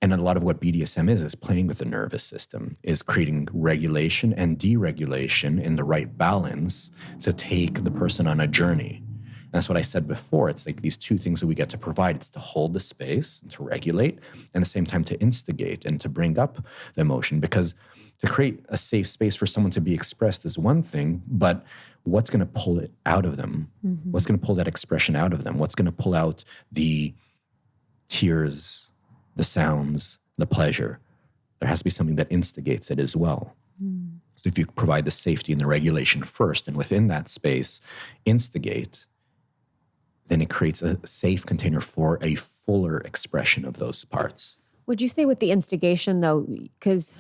And a lot of what BDSM is playing with the nervous system, is creating regulation and deregulation in the right balance to take the person on a journey. And that's what I said before. It's like these two things that we get to provide. It's to hold the space, and to regulate, and at the same time to instigate and to bring up the emotion. Because to create a safe space for someone to be expressed is one thing, but what's going to pull it out of them? What's going to pull that expression out of them? What's going to pull out the tears, the sounds, the pleasure? There has to be something that instigates it as well. So if you provide the safety and the regulation first, and within that space instigate, then it creates a safe container for a fuller expression of those parts. Would you say with the instigation though, because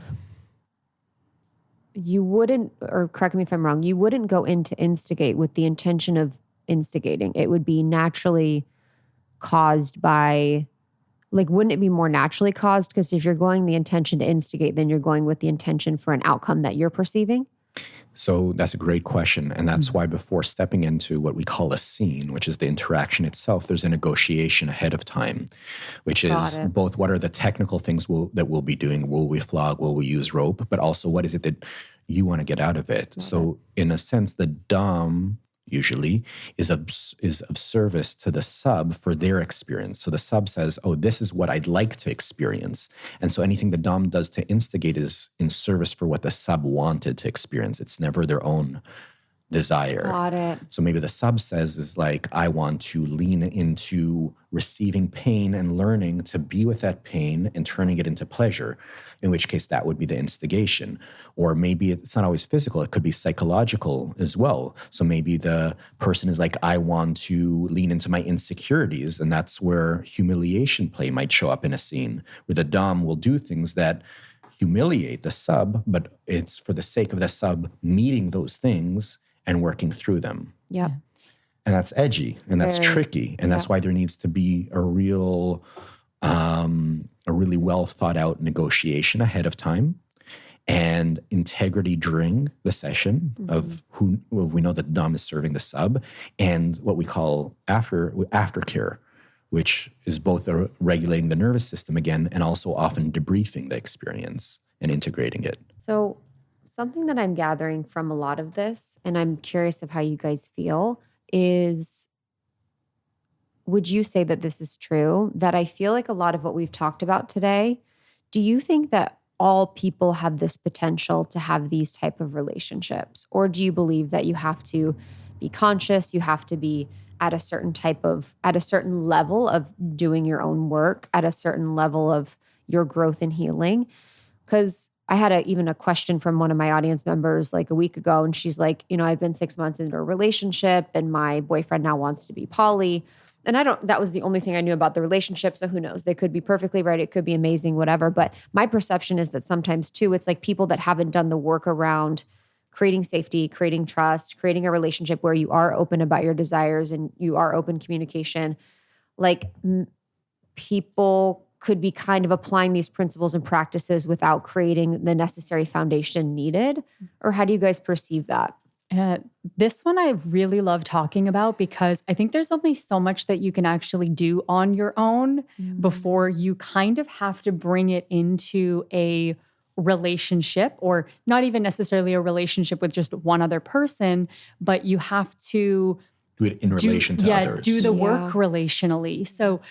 you wouldn't, or correct me if I'm wrong, you wouldn't go in to instigate with the intention of instigating. It would be naturally caused by, like, wouldn't it be more naturally caused? Because if you're going the intention to instigate, then you're going with the intention for an outcome that you're perceiving? So that's a great question. And that's why before stepping into what we call a scene, which is the interaction itself, there's a negotiation ahead of time, which is both what are the technical things that we'll be doing. Will we flog? Will we use rope? But also what is it that you want to get out of it? So in a sense, the dom usually is of service to the sub for their experience. So the sub says, this is what I'd like to experience. And so anything the dom does to instigate is in service for what the sub wanted to experience. It's never their own desire. Got it. So maybe the sub says is like, I want to lean into receiving pain and learning to be with that pain and turning it into pleasure, in which case that would be the instigation. Or maybe it's not always physical, it could be psychological as well. So maybe the person is like, I want to lean into my insecurities, and that's where humiliation play might show up in a scene, where the dom will do things that humiliate the sub, but it's for the sake of the sub meeting those things and working through them. Yep. And that's edgy and that's tricky. And that's why there needs to be a really well thought out negotiation ahead of time and integrity during the session of who we know that the dom is serving the sub, and what we call aftercare, which is both regulating the nervous system again and also often debriefing the experience and integrating it. So something that I'm gathering from a lot of this, and I'm curious of how you guys feel, is would you say that this is true? That I feel like a lot of what we've talked about today, do you think that all people have this potential to have these type of relationships? Or do you believe that you have to be conscious, you have to be at a certain level of doing your own work, at a certain level of your growth and healing? Because I had even a question from one of my audience members like a week ago, and she's like, I've been 6 months into a relationship and my boyfriend now wants to be poly. And that was the only thing I knew about the relationship. So who knows? They could be perfectly right. It could be amazing, whatever. But my perception is that sometimes too, it's like people that haven't done the work around creating safety, creating trust, creating a relationship where you are open about your desires and you are open communication. Like people could be kind of applying these principles and practices without creating the necessary foundation needed. Or how do you guys perceive that? This one I really love talking about because I think there's only so much that you can actually do on your own before you kind of have to bring it into a relationship, or not even necessarily a relationship with just one other person, but you have to do it in relation to others. Do the work relationally. So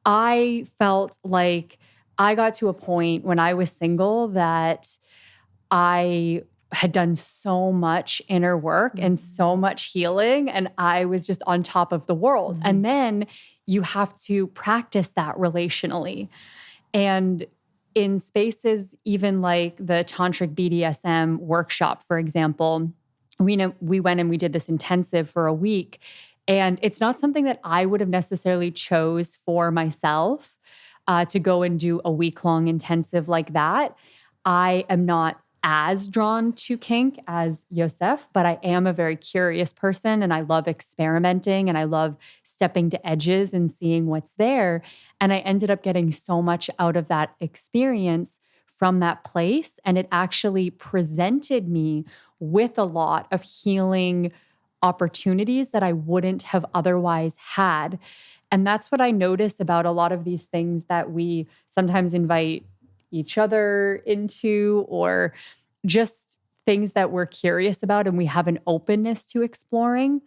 I felt like I got to a point when I was single that I had done so much inner work and so much healing, and I was just on top of the world. And then you have to practice that relationally. And in spaces, even like the tantric BDSM workshop, for example, we went and we did this intensive for a week. And it's not something that I would have necessarily chose for myself to go and do a week-long intensive like that. I am not as drawn to kink as Yosef, but I am a very curious person and I love experimenting and I love stepping to edges and seeing what's there. And I ended up getting so much out of that experience from that place. And it actually presented me with a lot of healing opportunities that I wouldn't have otherwise had. And that's what I notice about a lot of these things that we sometimes invite each other into, or just things that we're curious about and we have an openness to exploring.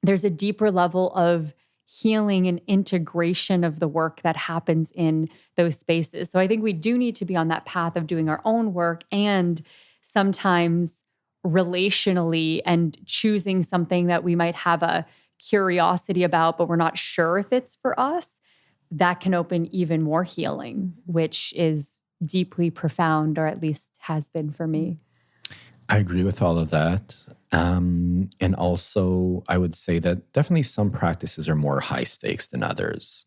There's a deeper level of healing and integration of the work that happens in those spaces. So I think we do need to be on that path of doing our own work, and sometimes relationally, and choosing something that we might have a curiosity about, but we're not sure if it's for us. That can open even more healing, which is deeply profound, or at least has been for me. I agree with all of that. And also, I would say that definitely some practices are more high stakes than others.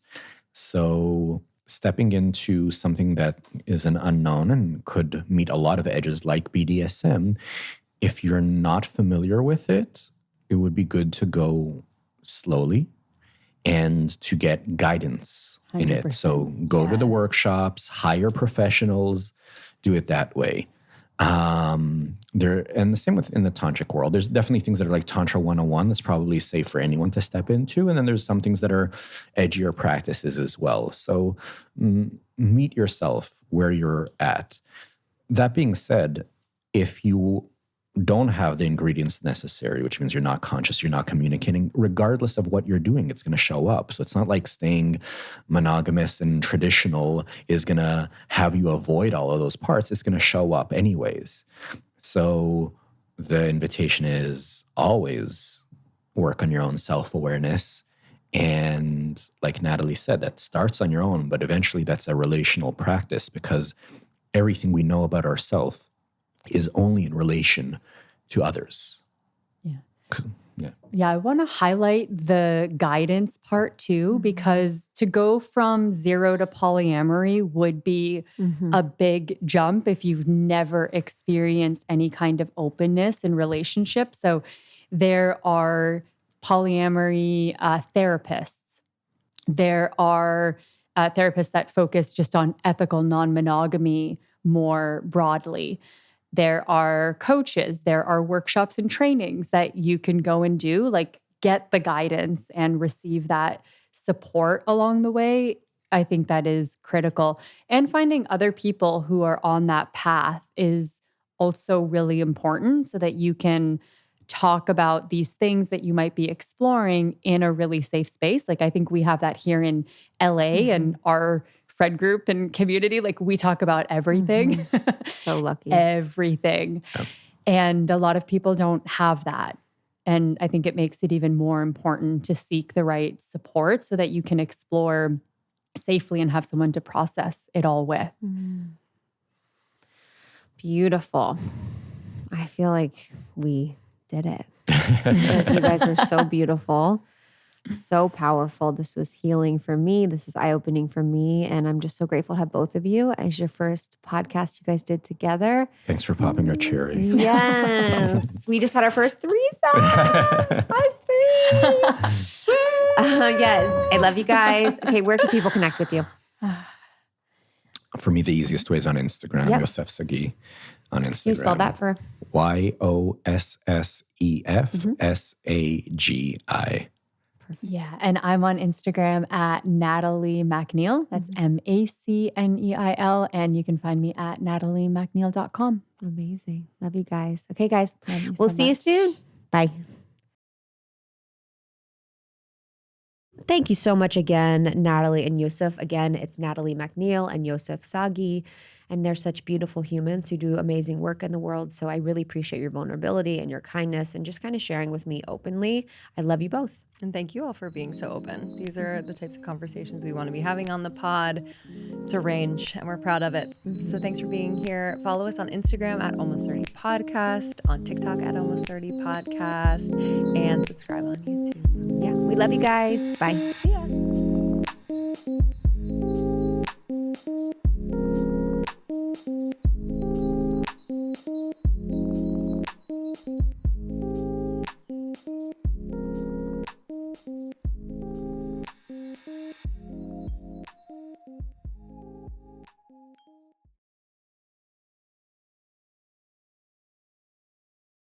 So stepping into something that is an unknown and could meet a lot of edges like BDSM, if you're not familiar with it, it would be good to go slowly and to get guidance in it. So go to the workshops, hire professionals, do it that way. And the same within the tantric world. There's definitely things that are like Tantra 101 that's probably safe for anyone to step into. And then there's some things that are edgier practices as well. So meet yourself where you're at. That being said, if you don't have the ingredients necessary, which means you're not conscious, you're not communicating, regardless of what you're doing, it's going to show up. So it's not like staying monogamous and traditional is going to have you avoid all of those parts. It's going to show up anyways. So the invitation is always work on your own self-awareness. And like Natalie said, that starts on your own, but eventually that's a relational practice, because everything we know about ourselves is only in relation to others. Yeah, I want to highlight the guidance part too, because to go from 0 to polyamory would be a big jump if you've never experienced any kind of openness in relationships. So there are polyamory therapists. There are therapists that focus just on ethical non-monogamy more broadly. There are coaches, there are workshops and trainings that you can go and do, like get the guidance and receive that support along the way. I think that is critical. And finding other people who are on that path is also really important, so that you can talk about these things that you might be exploring in a really safe space. Like I think we have that here in LA and our friend group and community. Like we talk about everything. So lucky. Everything. Yeah. And a lot of people don't have that. And I think it makes it even more important to seek the right support so that you can explore safely and have someone to process it all with. Beautiful. I feel like we did it. You guys are so beautiful, so powerful. This was healing for me. This is eye-opening for me. And I'm just so grateful to have both of you as your first podcast you guys did together. Thanks for popping our cherry. Yes. We just had our first threesome. Us three. Yes. I love you guys. Okay. Where can people connect with you? For me, the easiest way is on Instagram, Yep. Yossef Sagi on Instagram. Can you spell that for? YOSSEFSAGI. Yeah. And I'm on Instagram at Natalie Macneil. That's MACNEIL. And you can find me at nataliemacneil.com. Amazing. Love you guys. Okay, guys. Love you We'll so see you much. soon. Bye. Thank you so much again, Natalie and Yosef. Again, it's Natalie Macneil and Yossef Sagi, and they're such beautiful humans who do amazing work in the world. So I really appreciate your vulnerability and your kindness and just kind of sharing with me openly. I love you both. And thank you all for being so open. These are the types of conversations we want to be having on the pod. It's a range, and we're proud of it. So thanks for being here. Follow us on Instagram at Almost 30 Podcast, on TikTok at Almost 30 Podcast, and subscribe on YouTube. Yeah, we love you guys. Bye. See ya.